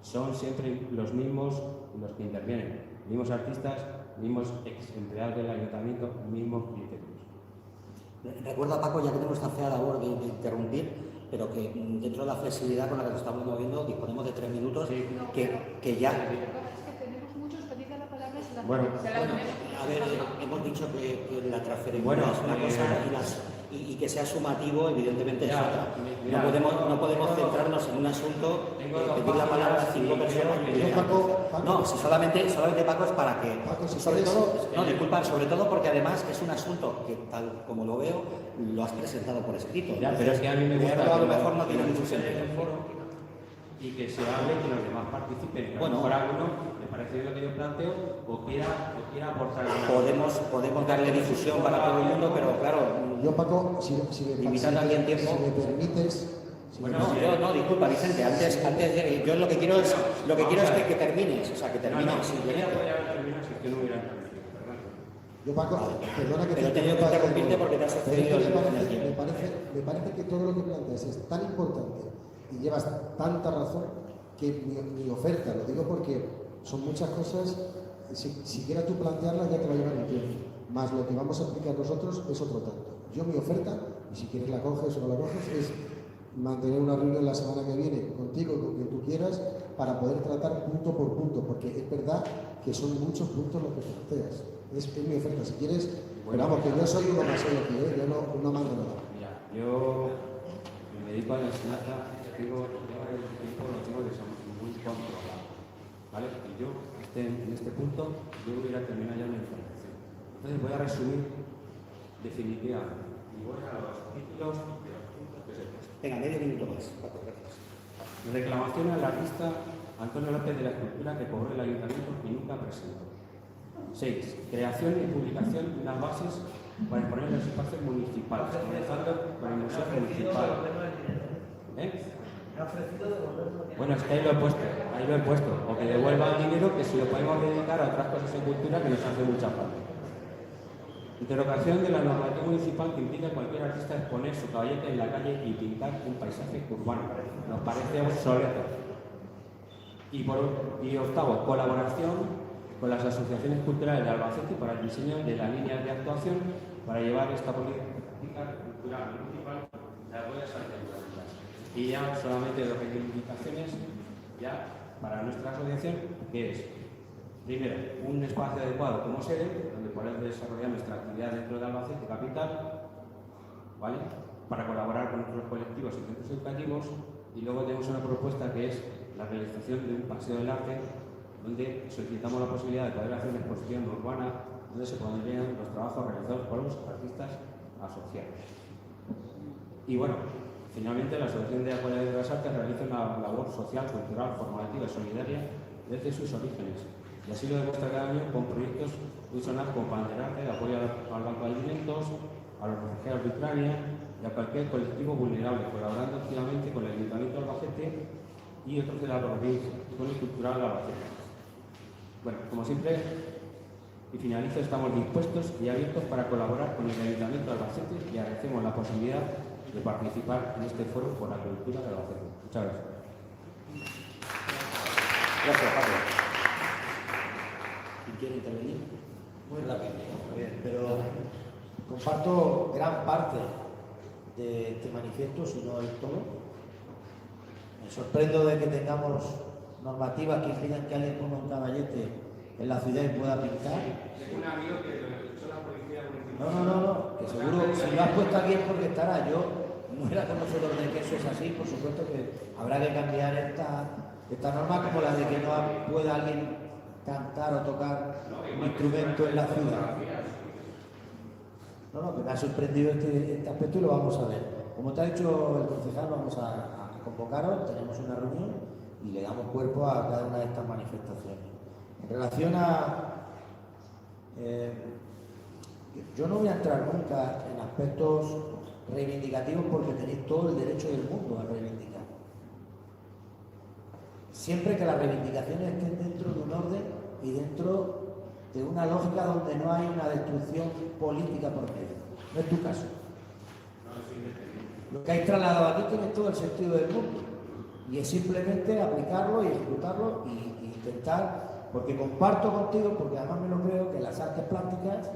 Son siempre los mismos los que intervienen, mismos artistas, mismos ex empleados del ayuntamiento, mismos criterios. Recuerda, Paco, ya que tenemos esta fea labor de interrumpir, pero que dentro de la flexibilidad con la que nos estamos moviendo disponemos de 3 minutos, sí. que ya... Bueno, a ver, hemos dicho que la transferencia es una cosa y que sea sumativo, evidentemente es otra. No podemos centrarnos en un asunto, pedir la palabra a 5 personas. No, si solamente Paco es para que... Sobre todo, no, disculpa, sobre todo porque además es un asunto que, tal como lo veo, lo has presentado por escrito. Ya, pero es que a mí me gusta... A lo mejor no tiene mucho sentido. Y que se hable, que los demás participen. Bueno, por alguno me parece lo que yo planteo o quiera aportar. Podemos darle difusión para todo el mundo, pero claro, yo, Paco, si me permites. No, disculpa, Vicente, antes de, yo lo que quiero es que termines, o sea, que termines simplemente. Yo, Paco, perdona que te he tenido que interrumpirte porque te has excedido. Me parece que todo lo que planteas es tan importante y llevas tanta razón que mi oferta, lo digo porque son muchas cosas, si quieras tú plantearlas ya te va a llevar un tiempo, más lo que vamos a aplicar nosotros es otro tanto. Yo mi oferta, y si quieres la coges o no la coges, es mantener una reunión la semana que viene contigo, con quien tú quieras, para poder tratar punto por punto, porque es verdad que son muchos puntos los que planteas. Es mi oferta, si quieres, pero vamos, que yo soy uno más aquí, yo no mando nada. Mira, yo me dedico a la enseñanza. El tiempo lo tengo muy controlado. ¿vale? Y yo, en este punto, yo hubiera terminado ya mi información. Entonces voy a resumir definitivamente. Y voy a los títulos de los puntos que se presentan. Venga, medio minuto más. Paco, gracias. Reclamación al artista Antonio López de la escultura que cobró el ayuntamiento y nunca presentó. 6. Creación y publicación de unas bases para exponer los espacios municipales, comenzando con el Museo Municipal. Bueno, es que ahí lo he puesto. O que devuelva el dinero que si lo podemos dedicar a otras cosas en cultura que nos hace mucha falta. Interrogación de la normativa municipal que implica a cualquier artista exponer su caballete en la calle y pintar un paisaje urbano. Nos parece obsoleto. Y octavo, colaboración con las asociaciones culturales de Albacete para el diseño de las líneas de actuación para llevar esta política cultural municipal de las huellas alternativas. Y ya solamente dos reivindicaciones ya para nuestra asociación, que es, primero, un espacio adecuado como sede, donde poder desarrollar nuestra actividad dentro de Albacete capital, ¿vale? Para colaborar con otros colectivos y centros educativos. Y luego tenemos una propuesta que es la realización de un paseo del arte, donde solicitamos la posibilidad de poder hacer una exposición urbana donde se pondrían los trabajos realizados por los artistas asociados. Y bueno, finalmente la Asociación de Acuarela de las Artes realiza una labor social, cultural, formativa y solidaria desde sus orígenes. Y así lo demuestra cada año con proyectos funcionales como Panderarte, de apoyo al Banco de Alimentos, a los refugiados de Ucrania y a cualquier colectivo vulnerable, colaborando activamente con el Ayuntamiento de Albacete y otros de la provincia, y con el Cultural Albacete. Bueno, como siempre, y finalizo, estamos dispuestos y abiertos para colaborar con el Ayuntamiento de Albacete y agradecemos la posibilidad de participar en este foro por la cultura de Albacete. Muchas gracias. Gracias, Pablo. ¿Quién quiere intervenir? Muy rápido. Bien, pero comparto gran parte de este manifiesto, si no el todo. Me sorprendo de que tengamos normativas que impidan que alguien ponga un caballete en la ciudad y pueda pintar. Tengo un amigo que lo escuchó la policía municipal. No, que seguro, si lo has puesto aquí es porque estará. Yo no era conocedor de que eso es así, por supuesto que habrá que cambiar esta norma como la de que no pueda alguien cantar o tocar un instrumento en la ciudad. No, que me ha sorprendido este aspecto y lo vamos a ver. Como te ha dicho el concejal, vamos a convocaros, tenemos una reunión y le damos cuerpo a cada una de estas manifestaciones. En relación yo no voy a entrar nunca en aspectos reivindicativos porque tenéis todo el derecho del mundo a reivindicar. Siempre que las reivindicaciones estén dentro de un orden y dentro de una lógica donde no hay una destrucción política por medio. No es tu caso. Lo que hay trasladado aquí tiene todo el sentido del mundo y es simplemente aplicarlo y ejecutarlo y intentar, porque comparto contigo, porque además me lo creo, que las artes plásticas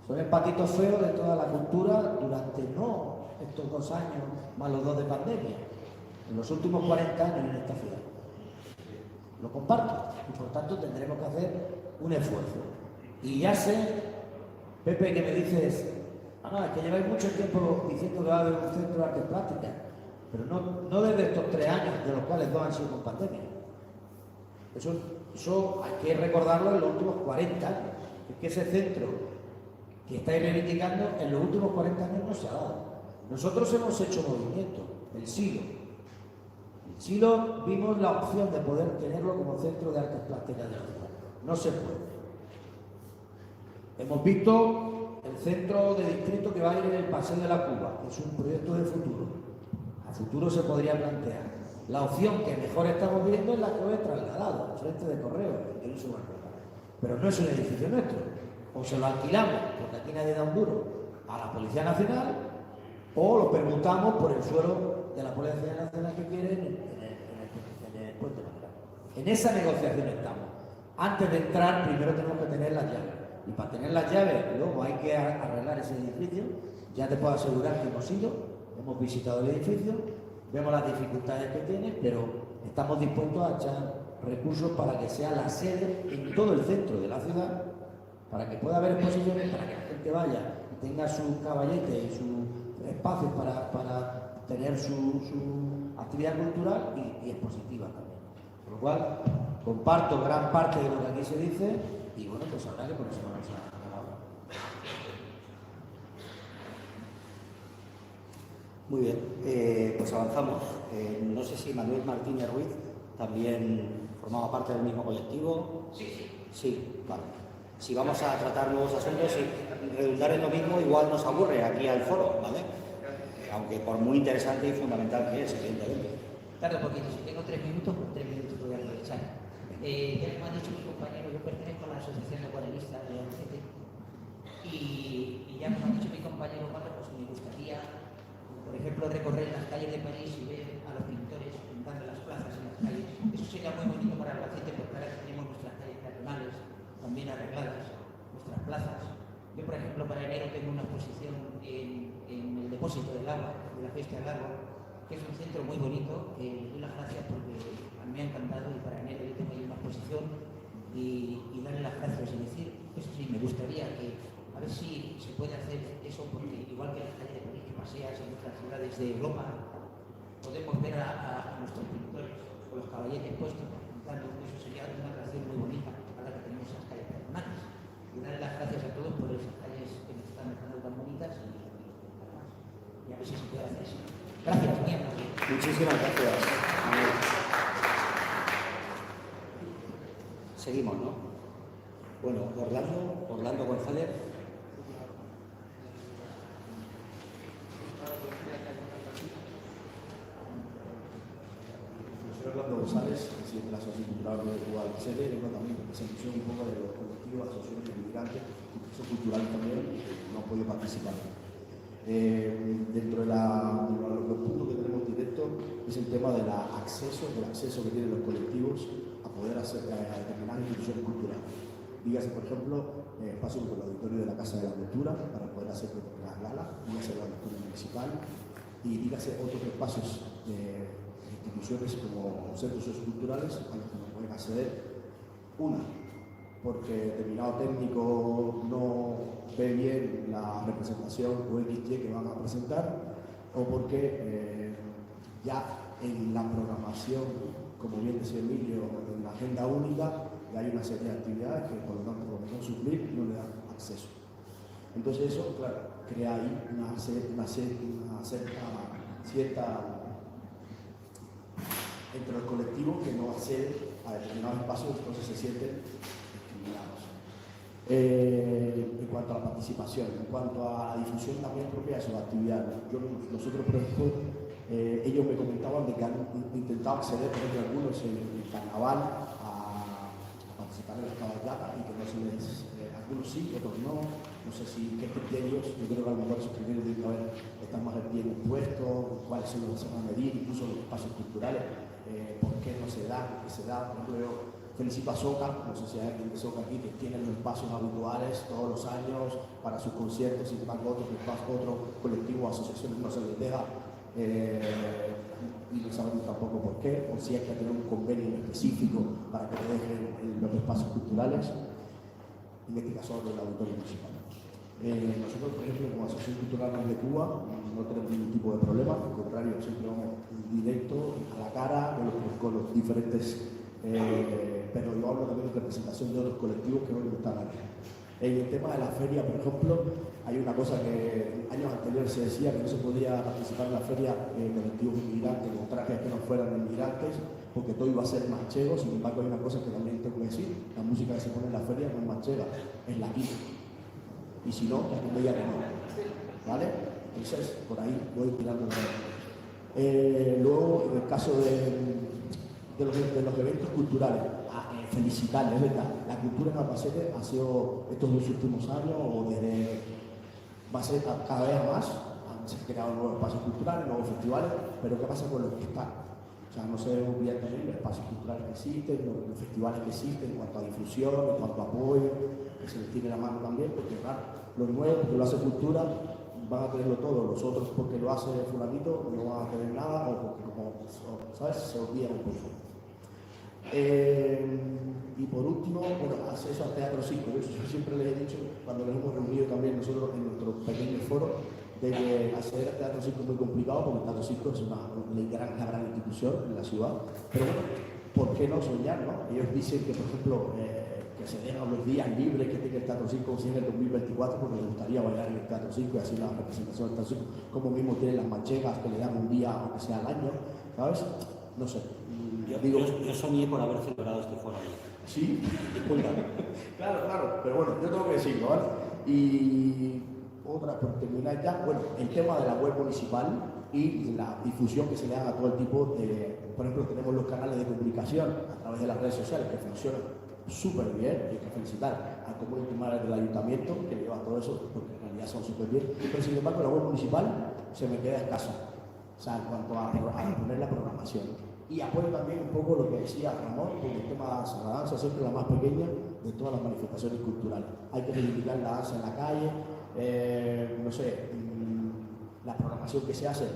son el patito feo de toda la cultura durante no estos 2 años más los 2 de pandemia, en los últimos 40 años en esta ciudad. Lo comparto y por tanto tendremos que hacer un esfuerzo. Y ya sé, Pepe, que me dices, es que lleváis mucho tiempo diciendo que va a haber un centro de artes plásticas, pero no desde estos 3 años, de los cuales 2 han sido con pandemia. Eso hay que recordarlo en los últimos 40 años. Es que ese centro que estáis reivindicando en los últimos 40 años no se ha dado. Nosotros hemos hecho movimiento, el Silo. El Silo vimos la opción de poder tenerlo como centro de artes plásticas de la ciudad. No se puede. Hemos visto el centro de distrito que va a ir en el Paseo de la Cuba, que es un proyecto de futuro. A futuro se podría plantear. La opción que mejor estamos viendo es la que os he trasladado, al frente de Correo, en el pero no es un edificio nuestro. O se lo alquilamos, porque aquí nadie da un duro, a la Policía Nacional, o lo permutamos por el suelo de la Policía Nacional que quieren en el Puente Nacional. En esa negociación estamos. Antes de entrar, primero tenemos que tener las llaves. Y para tener las llaves, luego hay que arreglar ese edificio. Ya te puedo asegurar que hemos ido, hemos visitado el edificio, vemos las dificultades que tiene, pero estamos dispuestos a echar recursos para que sea la sede en todo el centro de la ciudad, para que pueda haber exposiciones, para que la gente vaya y tenga su caballete y su espacio para tener su actividad cultural y expositiva también. Por lo cual, Comparto gran parte de lo que aquí se dice y bueno, pues habrá que ponerse manos a la obra. Muy bien, pues avanzamos. No sé si Manuel Martínez Ruiz también formaba parte del mismo colectivo. Sí. Sí, vale. Si vamos a tratar nuevos asuntos y redundar en lo mismo, igual nos aburre aquí al foro, ¿vale? Aunque por muy interesante y fundamental que es, evidentemente. Claro, porque si tengo 3 minutos, pues 3 minutos voy a aprovechar. Ya como ha dicho mi compañero, yo pertenezco a la Asociación de Acuarelistas de Albacete y ya como ha dicho mi compañero Juan, pues me gustaría, por ejemplo, recorrer las calles de París y ver a los pintores pintando las plazas en las calles. Eso sería muy bonito para Albacete porque ahora tenemos nuestras calles peatonales también arregladas, nuestras plazas. Yo, por ejemplo, para enero tengo una exposición en el depósito del agua, de la fiesta del agua, que es un centro muy bonito, que le doy las gracias porque a mí me ha encantado y para enero yo tengo ahí una exposición y darle las gracias y decir, eso sí, me gustaría que a ver si se puede hacer eso porque igual que en las calles de París que paseas en otras ciudades de Europa, podemos ver a nuestros pintores con los caballetes puestos pintando, eso sería una atracción muy bonita ahora que tenemos esas calles peatonales y darle las gracias a todos por esas calles que nos están dejando tan bonitas y a ver si se puede hacer eso. Gracias, muy amable. Muchísimas gracias. Seguimos, ¿no? Bueno, Orlando González. Soy Orlando González, presidente de la Asociación Cultural de Albacete, vengo también en representación un poco de los colectivos, asociaciones de inmigrantes, son culturales también, no han podido participar. Dentro de los puntos que tenemos directos es el tema del acceso que tienen los colectivos a poder hacer a determinadas instituciones culturales. Dígase, por ejemplo, espacios como el auditorio de la Casa de la Cultura para poder hacer las galas, dígase el auditorio municipal y dígase otros espacios de instituciones como centros socioculturales a los que no pueden acceder. Una, porque determinado técnico no ve bien la representación o XY que van a presentar, o porque ya en la programación, como bien decía Emilio, en la agenda única, ya hay una serie de actividades que por lo tanto como no suplir no le dan acceso. Entonces eso, claro, crea ahí una cierta entre los colectivos que no acceden a determinados espacios, entonces se sienten discriminados. En cuanto a la participación, en cuanto a la difusión también propia de sus actividades. Nosotros, por ejemplo, ellos me comentaban de que han intentado acceder, por ejemplo, algunos en el carnaval a participar en las cabalgatas y que no se les, algunos sí, otros no. No sé si qué criterios, yo creo que a lo mejor esos criterios deben haber, están más bien puestos, cuáles son los que se van a medir, incluso los espacios culturales, por qué no se da, qué se da. Por ejemplo, yo felicito a Soca, no sé si hay alguien de Soca aquí, que tiene los espacios habituales todos los años para sus conciertos, sin embargo otros colectivos, asociaciones no se les deja, y no sabemos tampoco por qué, o si hay que tener un convenio específico para que te dejen los espacios culturales, en este caso del auditorio municipal. Nosotros, por ejemplo, como Asociación Cultural de Cuba, no tenemos ningún tipo de problema, al contrario, siempre vamos directo a la cara con los diferentes, pero yo hablo también de representación de otros colectivos que hoy no están aquí. En el tema de la feria, por ejemplo, hay una cosa que años anteriores se decía que no se podía participar en la feria colectivos inmigrantes con trajes que no fueran inmigrantes, porque todo iba a ser manchego. Sin embargo, hay una cosa que también tengo que decir: la música que se pone en la feria no es manchega, es latina. Y si no, ya me diga que no. ¿Vale? Entonces, por ahí voy tirando de luego, en el caso de los eventos culturales, felicitarles, es verdad. La cultura en Albacete ha sido estos 2 últimos años, o desde, va a ser cada vez más, se han creado nuevos espacios culturales, nuevos festivales, pero ¿qué pasa con los que están? O sea, no se debe olvidar también los espacios culturales que existen, los festivales que existen, en cuanto a difusión, en cuanto a apoyo, que se les tiene la mano también, porque claro, los nuevos, porque lo hace cultura, van a tenerlo todo, los otros porque lo hace fulanito no van a tener nada, o porque como, ¿sabes?, se olvidan un poco. Y por último, bueno, acceso al teatro circo. Yo siempre les he dicho, cuando nos hemos reunido también nosotros en nuestro pequeño foro, de que acceder al teatro circo es muy complicado, porque el teatro circo es una gran institución en la ciudad. Pero bueno, ¿por qué no soñar, no? Ellos dicen que, por ejemplo, que se dejan los días libres que tiene el Teatro 5 si en el 2024, porque les gustaría bailar en el Teatro 5 y así la representación del Teatro 5, como mismo tienen las manchegas que le dan un día, aunque sea al año, ¿sabes? No sé. Yo soñé por haber celebrado este foro allí. ¿Sí? Disculpa. Claro, pero bueno, yo tengo que decirlo, ¿vale? Y otra, por terminar ya, bueno, el tema de la web municipal y la difusión que se le haga a todo el tipo de, por ejemplo, tenemos los canales de comunicación a través de las redes sociales que funcionan súper bien, y hay que felicitar al community manager del ayuntamiento que lleva todo eso, porque en realidad son súper bien, pero sin embargo la web municipal se me queda escasa, o sea, en cuanto a poner la programación. Y apoyo también un poco lo que decía Ramón, porque el tema de la danza siempre la más pequeña de todas las manifestaciones culturales. Hay que reivindicar la danza en la calle, no sé, la programación que se hace,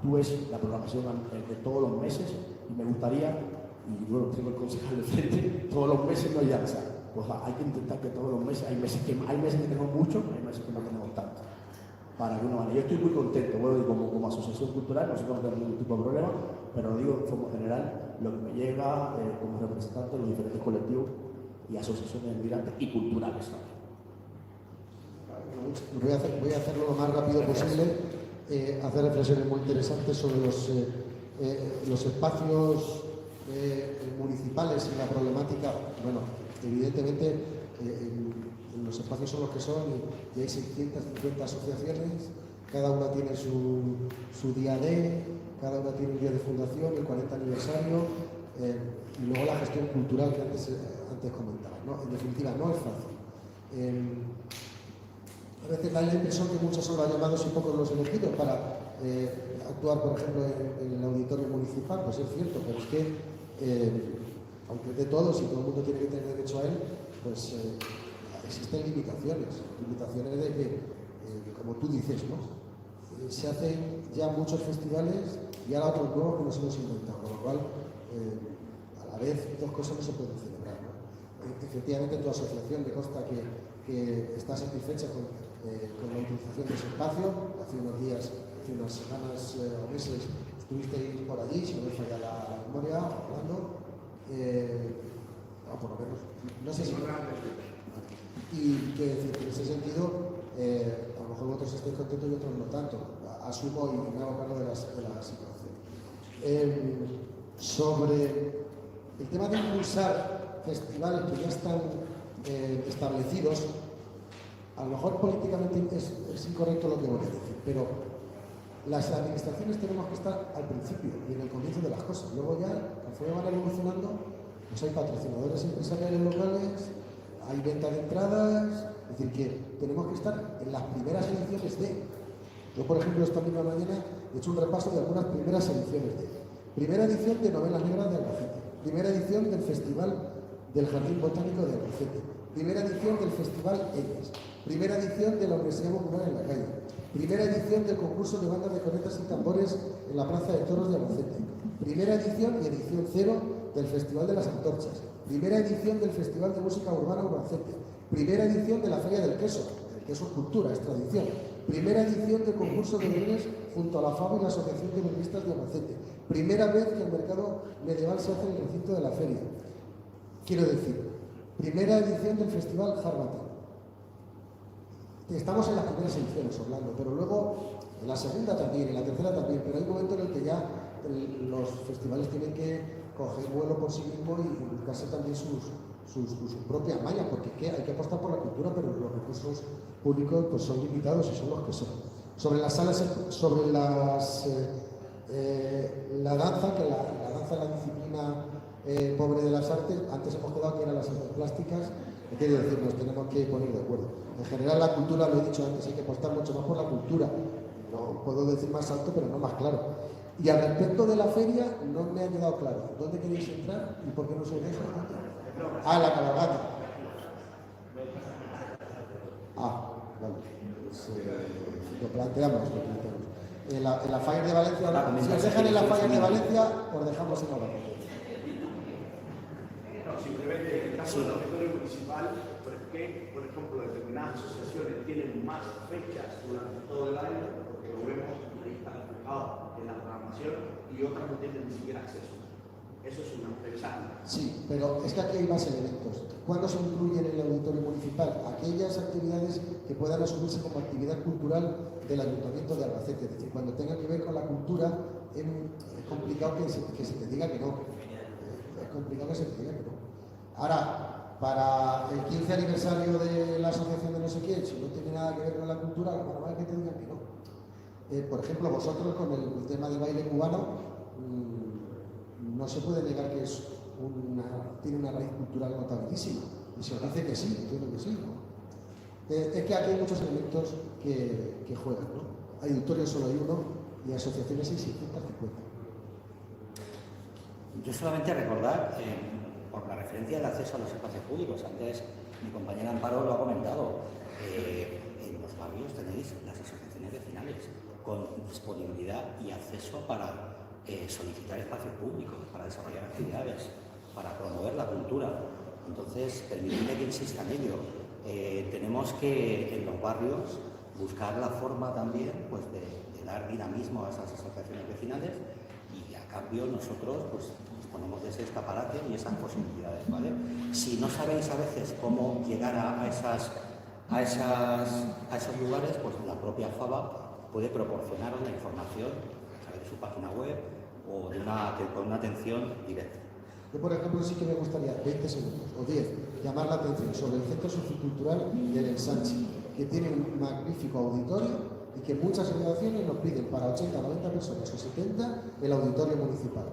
tú ves la programación de todos los meses y me gustaría, y bueno, tengo el concejal de frente, todos los meses no hay danza. Pues hay que intentar que todos los meses, hay meses que tenemos mucho, hay meses que no tenemos tanto. Para alguna manera. Yo estoy muy contento, bueno, como asociación cultural, nosotros no tenemos ningún tipo de problema, pero lo digo en forma general, lo que me llega como representante de los diferentes colectivos y asociaciones de migrantes y culturales también. Voy a hacerlo lo más rápido posible, hacer reflexiones muy interesantes sobre los espacios municipales y la problemática. Bueno, evidentemente los espacios son los que son y hay 650 asociaciones, cada una tiene su día D, cada una tiene un día de fundación, el 40 aniversario, y luego la gestión cultural que antes comentaba, ¿no? En definitiva, no es fácil. A veces da la impresión que muchos son los llamados y pocos los elegidos para actuar, por ejemplo, en el auditorio municipal, pues es cierto, pero es que, aunque es de todos y todo el mundo tiene que tener derecho a él, pues existen limitaciones de que, como tú dices, ¿no? Se hacen ya muchos festivales y ahora otros nuevos que nos hemos inventado, con lo cual, a la vez, dos cosas no se pueden celebrar, ¿no? Efectivamente, tu asociación me consta que está satisfecha con la utilización de ese espacio. Hace unas semanas o meses estuvisteis por allí, si no me falla la memoria, hablando, por lo menos, no sé si... Y que en ese sentido, a lo mejor vosotros estáis contentos y otros no tanto. Asumo y me hago cargo de la situación. Sobre el tema de impulsar festivales que ya están establecidos, a lo mejor políticamente es incorrecto lo que voy a decir, pero las administraciones tenemos que estar al principio y en el comienzo de las cosas. Luego ya, conforme van evolucionando, pues hay patrocinadores empresariales locales, hay venta de entradas, es decir, que tenemos que estar en las primeras ediciones de... Yo, por ejemplo, esta misma mañana he hecho un repaso de algunas primeras ediciones de... Primera edición de Novelas Negras de Albacete, primera edición del Festival del Jardín Botánico de Albacete, primera edición del Festival Ellas, primera edición de la Universidad Popular en la Calle, primera edición del concurso de bandas de cornetas y tambores en la Plaza de Toros de Albacete, primera edición y edición 0 del Festival de las Antorchas, primera edición del Festival de Música Urbana Albacete, primera edición de la Feria del Queso, el queso es cultura, es tradición, primera edición del concurso de bienes junto a la FAO y la Asociación de Bienistas de Albacete, primera vez que el mercado medieval se hace en el recinto de la feria. Quiero decir, primera edición del Festival Jarbata. Estamos en las primeras ediciones, Orlando, pero luego en la segunda también, en la tercera también, pero hay un momento en el que ya los festivales tienen que coger vuelo por sí mismos y buscarse también sus propias mallas, porque es que hay que apostar por la cultura, pero los recursos públicos pues, son limitados y son los que son. Sobre las salas, sobre las... la danza, que la danza es la disciplina pobre de las artes, antes hemos quedado que eran las artes plásticas, quiere decir, nos tenemos que poner de acuerdo. En general la cultura, lo he dicho antes, hay que apostar mucho más por la cultura, no puedo decir más alto, pero no más claro. Y al respecto de la feria, no me ha quedado claro, ¿dónde queréis entrar y por qué no se deja? La cabalgata. Vale, pues, lo planteamos. En la Fire de Valencia, si os dejan en la Fire de Valencia, os dejamos en la Valencia. No, simplemente en el caso del auditorio municipal, porque, por ejemplo, determinadas asociaciones tienen más fechas durante todo el año, porque lo vemos y ahí está reflejado en la programación, y otras no tienen ni siquiera acceso. Eso es una pensando. Sí, pero es que aquí hay más elementos. ¿Cuándo se incluyen en el auditorio municipal? Aquellas actividades que puedan asumirse como actividad cultural del Ayuntamiento de Albacete. Es decir, cuando tenga que ver con la cultura, es complicado que se te diga que no. Es complicado que se te diga que no. Ahora, para el 15 aniversario de la asociación de no sé quién, si no tiene nada que ver con la cultura, lo normal es que te digan que no. Por ejemplo, vosotros con el tema del baile cubano, no se puede negar que tiene una raíz cultural notabilísima. Y se os dice que sí, entiendo que sí, ¿no? Es que aquí hay muchos elementos que juegan, ¿no? Hay auditorios solo hay uno y asociaciones hay 650. Yo solamente recordar, por la referencia del acceso a los espacios públicos, antes mi compañera Amparo lo ha comentado, en los barrios tenéis las asociaciones vecinales con disponibilidad y acceso para solicitar espacios públicos, para desarrollar actividades, para promover la cultura. Entonces, permitidme que insista en ello. Tenemos que en los barrios buscar la forma también pues, de dar dinamismo a esas asociaciones vecinales y a cambio nosotros pues, disponemos de ese escaparate y esas posibilidades, ¿vale? Si no sabéis a veces cómo llegar a esos lugares, pues la propia FABA puede proporcionaros la información a través de su página web o con una atención directa. Yo, por ejemplo, sí que me gustaría 20 segundos o 10 llamar la atención sobre el Centro Sociocultural del Ensanche, que tiene un magnífico auditorio y que muchas asociaciones nos piden para 80, 90 personas o 70 el auditorio municipal.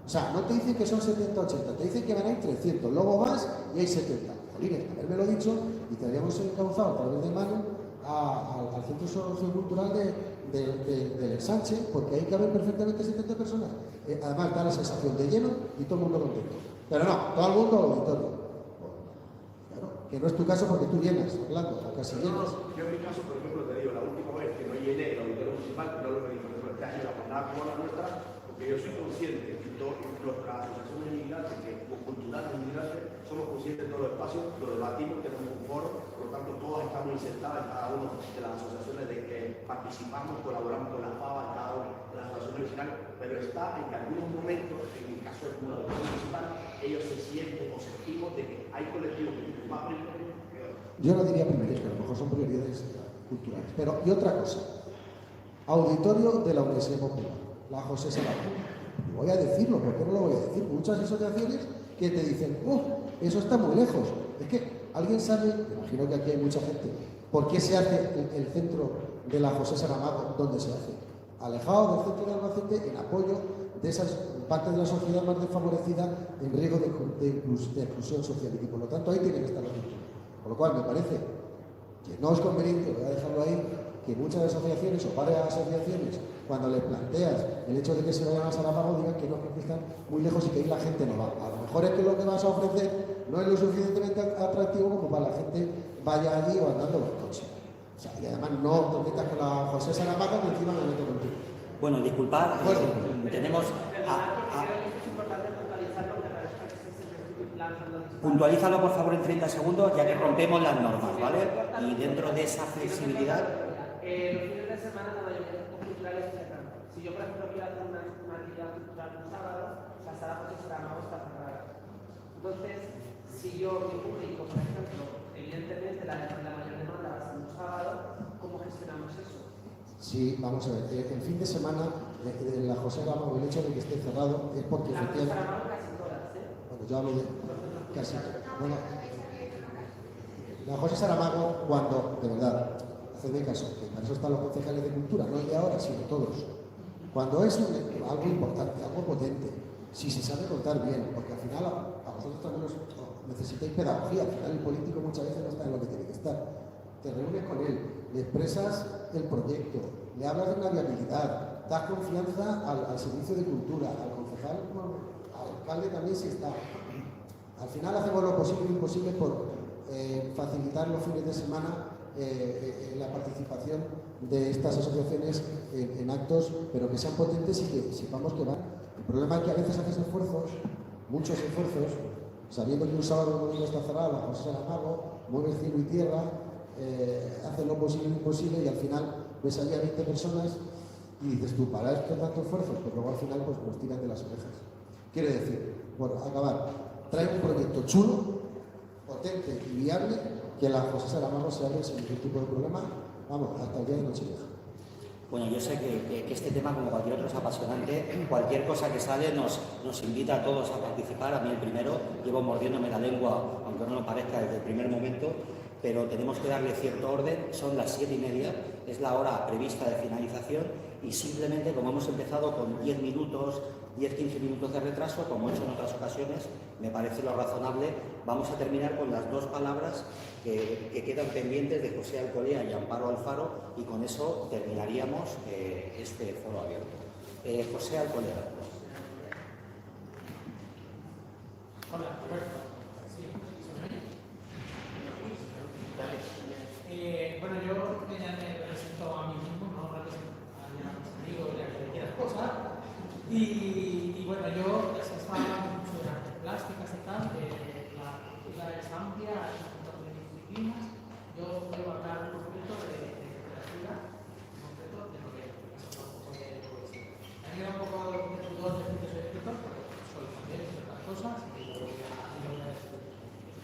O sea, no te dicen que son 70, 80, te dicen que van a ir 300, luego vas y hay 70. Jolines, haberme lo dicho y te habríamos encauzado a través de Manu al Centro Sociocultural del Ensanche, porque ahí caben perfectamente 70 personas. Además, da la sensación de lleno y todo el mundo contento. Pero no, todo el mundo al auditorio. Claro, que no es tu caso porque tú llenas, hablando, o casi llenas. Yo en mi caso, por ejemplo, te digo, la última vez que no llené el auditorio municipal, no lo he dicho, por ejemplo, este año la jornada como la nuestra, porque yo soy consciente que nuestra asociación de inmigrantes, que cultural de inmigrantes, somos conscientes de todos los espacios, lo debatimos, tenemos un foro, por lo tanto todos estamos insertados en cada una de las asociaciones de que participamos, colaboramos con la FABA, en cada una de las asociaciones vecinales, pero está en que algunos momentos, en el caso del auditorio municipal, ellos se sienten o sentimos de que hay colectivos que tienen más privilegios que otros. Yo no diría privilegios, a lo mejor son prioridades culturales. Pero, y otra cosa, auditorio de la Universidad Popular, la José Saramago. Voy a decirlo, ¿por qué no lo voy a decir? Muchas asociaciones que te dicen, eso está muy lejos. Es que alguien sabe, me imagino que aquí hay mucha gente, ¿por qué se hace el centro de la José Saramago? ¿Dónde se hace? Alejado del centro de Albacete, en apoyo de esas partes de la sociedad más desfavorecida en riesgo de exclusión social. Y por lo tanto ahí tiene que estar la cultura. Por lo cual me parece que no es conveniente, voy a dejarlo ahí, que muchas asociaciones o varias asociaciones, cuando les planteas el hecho de que se vayan a Saramago, digan que no, porque están muy lejos y que ahí la gente no va. A lo mejor es que lo que vas a ofrecer no es lo suficientemente atractivo como para la gente vaya allí o andando en coche. O sea, y además no te metas con la José Saramago, que encima me meto contigo. Bueno, disculpad, tenemos... Puntualízalo, por favor, en 30 segundos, ya que rompemos las normas, ¿vale? Y dentro de esa flexibilidad... Los fines de semana la mayoría de los culturales cerran. Si yo, por ejemplo, quiero hacer una actividad cultural un sábado, la sala José Saramago está cerrada. Entonces, si yo, mi público, por ejemplo, evidentemente la mayor demanda va a ser un sábado, ¿cómo gestionamos eso? Sí, vamos a ver, el fin de semana la José Saramago, el hecho de que esté cerrado es porque efectivamente... La José Saramago casi todas, ¿eh? Bueno, yo hablo de casi... Bueno, la José Saramago, cuando, de verdad, hacedme caso, que para eso están los concejales de cultura, no el de ahora, sino todos. Cuando es algo importante, algo potente, si se sabe contar bien, porque al final a vosotros también necesitáis pedagogía, al final el político muchas veces no está en lo que tiene que estar. Te reúnes con él, le expresas el proyecto, le hablas de una viabilidad, das confianza al servicio de cultura, al concejal, al alcalde también si está. Al final hacemos lo posible e imposible por facilitar los fines de semana la participación de estas asociaciones en actos, pero que sean potentes y que sepamos que van. El problema es que a veces haces esfuerzos, muchos esfuerzos, sabiendo que un sábado o un domingo está cerrado, la José Saramago, mueves cielo y tierra, haces lo posible e imposible y al final ves allí a 20 personas y dices tú, para esto tanto esfuerzo, pues luego al final pues nos tiran de las orejas. Quiere decir, por acabar, trae un proyecto chulo, potente y viable, que la José Saramago se abre sin ningún tipo de problema, vamos, hasta el día de Nochevieja. Bueno, yo sé que este tema, como cualquier otro, es apasionante. Cualquier cosa que sale nos invita a todos a participar. A mí el primero, llevo mordiéndome la lengua, aunque no lo parezca, desde el primer momento, pero tenemos que darle cierto orden. Son las 7:30, es la hora prevista de finalización y simplemente, como hemos empezado con 10 minutos, 10-15 minutos de retraso, como he hecho en otras ocasiones, me parece lo razonable. Vamos a terminar con las 2 palabras que quedan pendientes de José Alcolea y Amparo Alfaro, y con eso terminaríamos este foro abierto. José Alcolea. Hola, Roberto. Sí, bueno, yo ya me presento a mí mismo, no a mis amigos y a que quieras cosas. Y bueno, yo estaba mucho en artes plásticas y tal, la cultura es amplia, hay un montón de disciplinas. Yo voy a hablar un poquito de literatura, en concreto de novela, que es un poco de poesía. A mí me da un poco de pudor decir que soy escritor, porque soy también de otras cosas y lo voy a decir.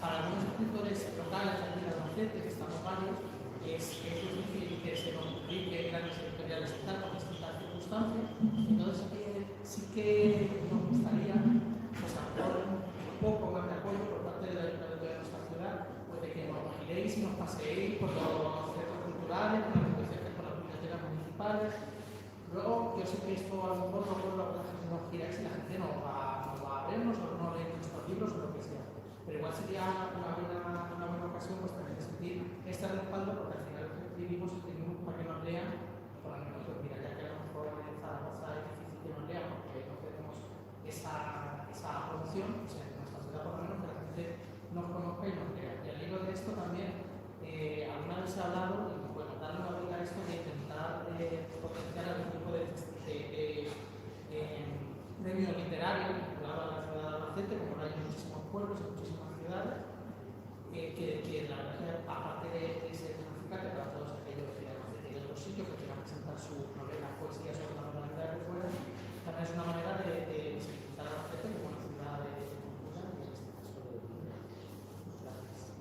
Para algunos escritores locales, aquí en Albacete, que estamos varios, es difícil que se nos publique grandes editoriales y tal, con distintas circunstancias. Entonces, sí que nos gustaría, pues a lo mejor un poco más de apoyo por parte de la Ayuntamiento de nuestra ciudad, pues de que nos giréis y nos paseéis por los centros culturales, por las negociaciones con las bibliotecas municipales. Luego, yo sé que esto a lo mejor no nos giráis y la gente no va a vernos o no lee nuestros libros o lo que sea. Pero igual sería una buena ocasión pues también de sentir este respaldo, porque al final lo que escribimos para que nos lean, para que nosotros, mira, ya que a lo mejor en Zaragoza es difícil que nos lean, porque no tenemos esa promoción, o sea, en nuestra ciudad por lo menos que la gente nos conozca y nos lea. Y al hilo de esto también, alguna vez se ha hablado, y bueno, darle una vuelta a esto de intentar potenciar algún tipo de premio literario vinculado a la ciudad de Albacete, como lo hay en muchísimos pueblos, en muchísimas ciudades, que la verdad es que aparte de ser un acicate para todos aquellos de Albacete y de otros sitios que quieran presentar sus novelas, poesías o la normalidad que fuera, también es una manera de visibilizar a Albacete como una ciudad de cultura y en este caso de gracias.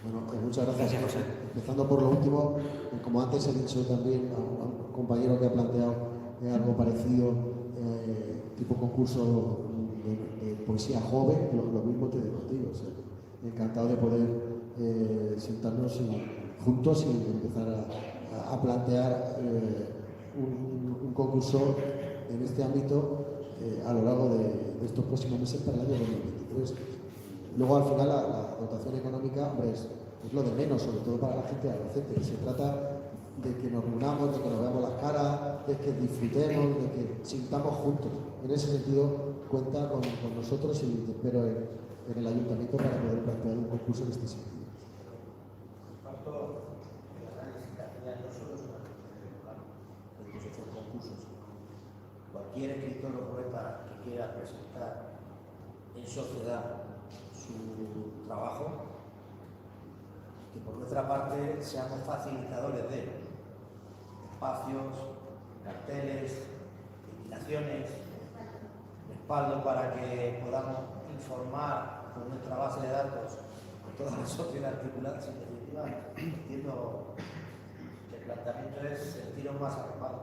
Bueno, pues muchas gracias, José. Empezando por lo último, como antes he dicho también a un compañero que ha planteado algo parecido, tipo concurso de poesía joven, lo mismo te digo, tío. O sea, encantado de poder sentarnos juntos y empezar a plantear un concurso en este ámbito a lo largo de estos próximos meses para el año 2023. Luego, al final, la dotación económica, hombre, es lo de menos, sobre todo para la gente de Albacete. Se trata de que nos reunamos, de que nos veamos las caras, de que disfrutemos, de que sintamos juntos. En ese sentido, cuenta con nosotros y te espero en el ayuntamiento para poder plantear un concurso en este sentido. Cualquier escritor o poeta que quiera presentar en sociedad su trabajo, que por nuestra parte seamos facilitadores de espacios, carteles, invitaciones, respaldo para que podamos informar con nuestra base de datos con toda la sociedad articulada. En definitiva, entiendo que el planteamiento es sentiros más arropados.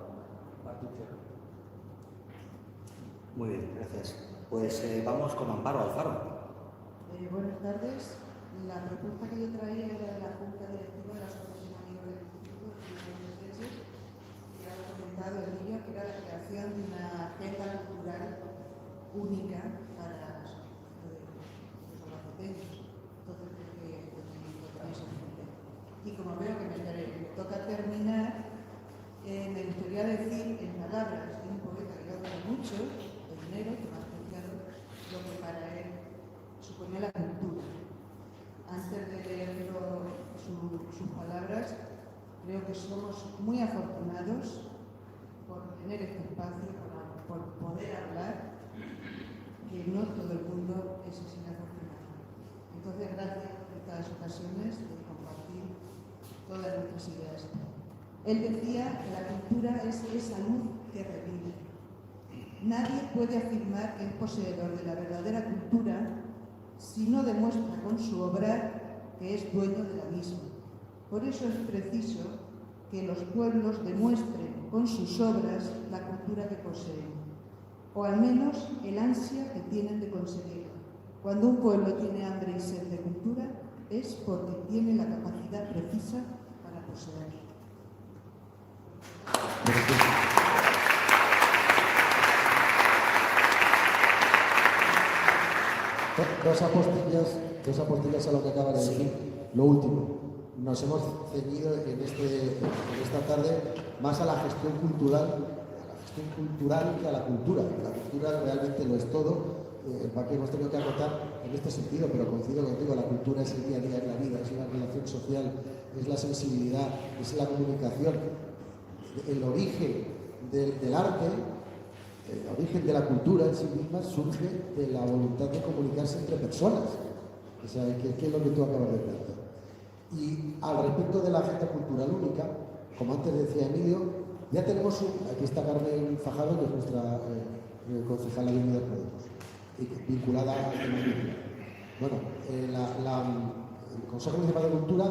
Muy bien, gracias. Pues vamos con Amparo Alfaro. Buenas tardes. La propuesta que yo traía era de la Junta Directiva de la Asociación Amigos del Instituto de Leyes, que ha comentado el niño, que era la creación de una agenda cultural única para los albaceteños. Entonces, creo que tenéis en cuenta. Y como veo que me toca terminar, me gustaría decir en palabras de un poeta que yo adoro mucho, el Nero, que me ha explicado lo que para él suponía la cultura. Antes de leer sus palabras, creo que somos muy afortunados por tener este espacio, por poder hablar, que no todo el mundo es así afortunado. Entonces, gracias por estas ocasiones de compartir todas nuestras ideas. Él decía que la cultura es esa luz que revive. Nadie puede afirmar que es poseedor de la verdadera cultura si no demuestra con su obrar que es dueño de la misma. Por eso es preciso que los pueblos demuestren con sus obras la cultura que poseen, o al menos el ansia que tienen de conseguirla. Cuando un pueblo tiene hambre y sed de cultura, es porque tiene la capacidad precisa para poseerla. Dos apostillas a lo que acaba de decir. Lo último, nos hemos ceñido en esta tarde más a la gestión cultural que a la cultura. La cultura realmente lo es todo. El que hemos tenido que acotar en este sentido, pero coincido contigo, la cultura es el día a día, es la vida, es la relación social, es la sensibilidad, es la comunicación. El origen del arte, el origen de la cultura en sí misma surge de la voluntad de comunicarse entre personas. O sea, ¿qué es lo que tú acabas de plantear? Y al respecto de la agenda cultural única, como antes decía Emilio, ya tenemos aquí está Carmen Fajardo, que es nuestra concejala de Unidas Podemos, vinculada al tema cultural. Bueno, el Consejo Municipal de Cultura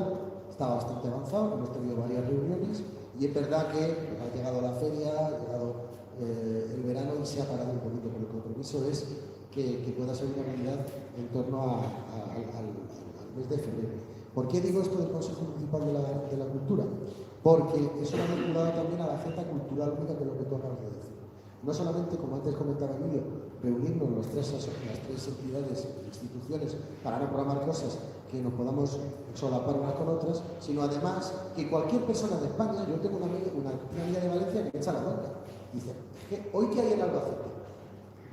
está bastante avanzado, hemos tenido varias reuniones y es verdad que ha llegado la feria, ha llegado el verano y se ha parado un poquito, pero el compromiso es que pueda ser una realidad en torno al mes de febrero. ¿Por qué digo esto del Consejo Municipal de la Cultura? Porque eso va vinculado también a la agenda cultural única, que es lo que tú acabas de decir. No solamente, como antes comentaba Emilio, reunirnos las tres entidades, instituciones, para no programar cosas que nos podamos solapar unas con otras, sino además que cualquier persona de España, yo tengo una amiga de Valencia que me echa la bronca. Dice, ¿hoy qué hay en Albacete?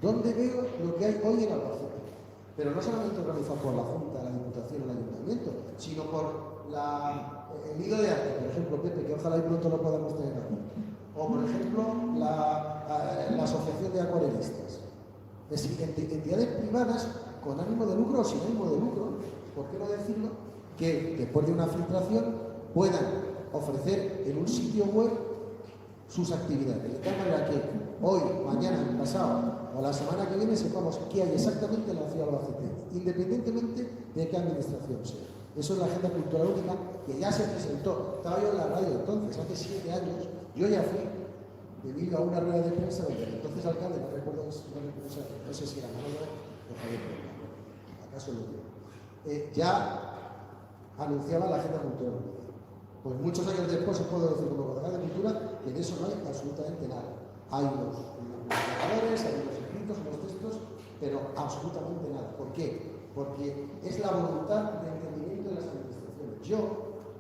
¿Dónde veo lo que hay hoy en Albacete? Pero no solamente organizado por la Junta, la Diputación, el Ayuntamiento, sino por el Nido de Arte, por ejemplo, Pepe, que ojalá y pronto lo podamos tener aquí. O, por ejemplo, la Asociación de Acuarelistas. Es decir, entidades privadas con ánimo de lucro o sin ánimo de lucro, ¿por qué no decirlo? Que después de una filtración puedan ofrecer en un sitio web sus actividades. De tal manera que hoy, mañana, pasado o la semana que viene sepamos qué hay exactamente en la ciudad de Albacete, independientemente de qué administración sea. Eso es la agenda cultural única que ya se presentó. Estaba yo en la radio entonces, hace 7 años. Yo ya fui debido a una rueda de prensa donde el entonces alcalde, no recuerdo, no sé si era Manolo o Javier Pérez, acaso lo digo, ya anunciaba la agenda cultural única. Pues muchos años después os puedo decir como concejal de cultura que en eso no hay absolutamente nada. Hay unos indicadores, hay unos escritos, unos textos, pero absolutamente nada. ¿Por qué? Porque es la voluntad de entendimiento de las administraciones. Yo,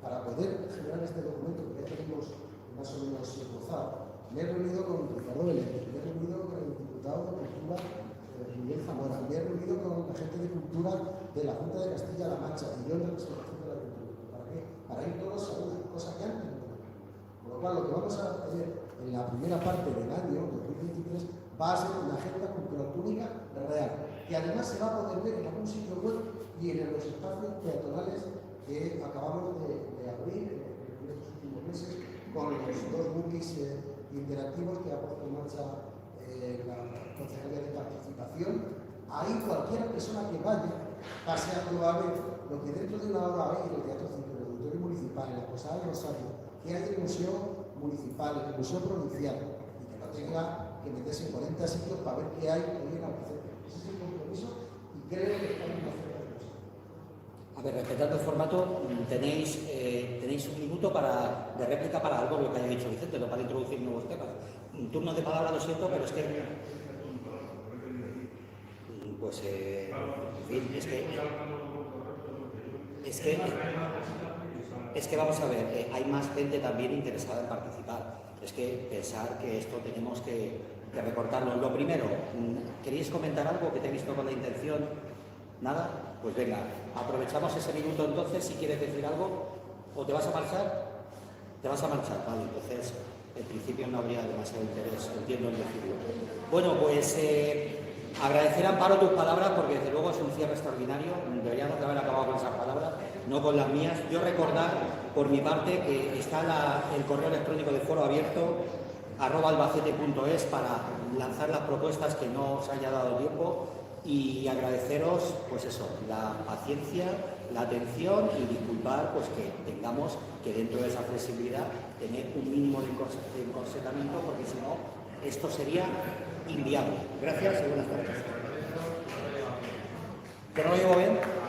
para poder generar este documento que ya tenemos más o menos esbozado, me he reunido con Ricardo Belén, me he reunido con el diputado de Cultura Miguel Zamora, me he reunido con la gente de Cultura de la Junta de Castilla-La Mancha y yo en representación de la Cultura. ¿Para qué? Para ir todos a una cosa que antes no. Por lo cual, lo que vamos a hacer en la primera parte del año 2023 va a ser una agenda cultural única real, que además se va a poder ver en algún sitio web y en los espacios peatonales que acabamos de abrir en estos últimos meses con los 2 bookies interactivos que ha puesto en marcha la Concejalía de Participación. Ahí cualquier persona que vaya, paseando va a ver lo que dentro de una hora hay en el Teatro Cinco, en el Auditorio Municipal, en la Posada del Rosario, que hay en el Museo Municipal, en el Museo Provincial, y que no tenga que meterse en 40 sitios para ver qué hay hoy en Albacete. Ese es el compromiso y creo que estamos haciendo las cosas. A ver, respetando el formato, tenéis un minuto de réplica para algo de lo que haya dicho Vicente, no para introducir nuevos temas. Un turno de palabra, lo siento, pero es que... Pues, en fin, es que vamos a ver, hay más gente también interesada en participar. Es que pensar que esto tenemos que recortarlo. Lo primero, ¿queréis comentar algo que te he visto con la intención? ¿Nada? Pues venga, aprovechamos ese minuto entonces, si quieres decir algo, o te vas a marchar. Te vas a marchar, vale, entonces en principio no habría demasiado interés, entiendo en decirlo. Bueno, pues agradecer a Amparo tus palabras, porque desde luego es un cierre extraordinario, deberíamos de haber acabado con esas palabras, no con las mías. Yo recordar, por mi parte, que está el correo electrónico de Foro abierto albacete.es para lanzar las propuestas que no os haya dado tiempo y agradeceros, pues eso, la paciencia, la atención y disculpar pues que tengamos que dentro de esa flexibilidad tener un mínimo de encorsetamiento, porque si no, esto sería inviable. Gracias y buenas tardes. ¿Que no lo llevo bien?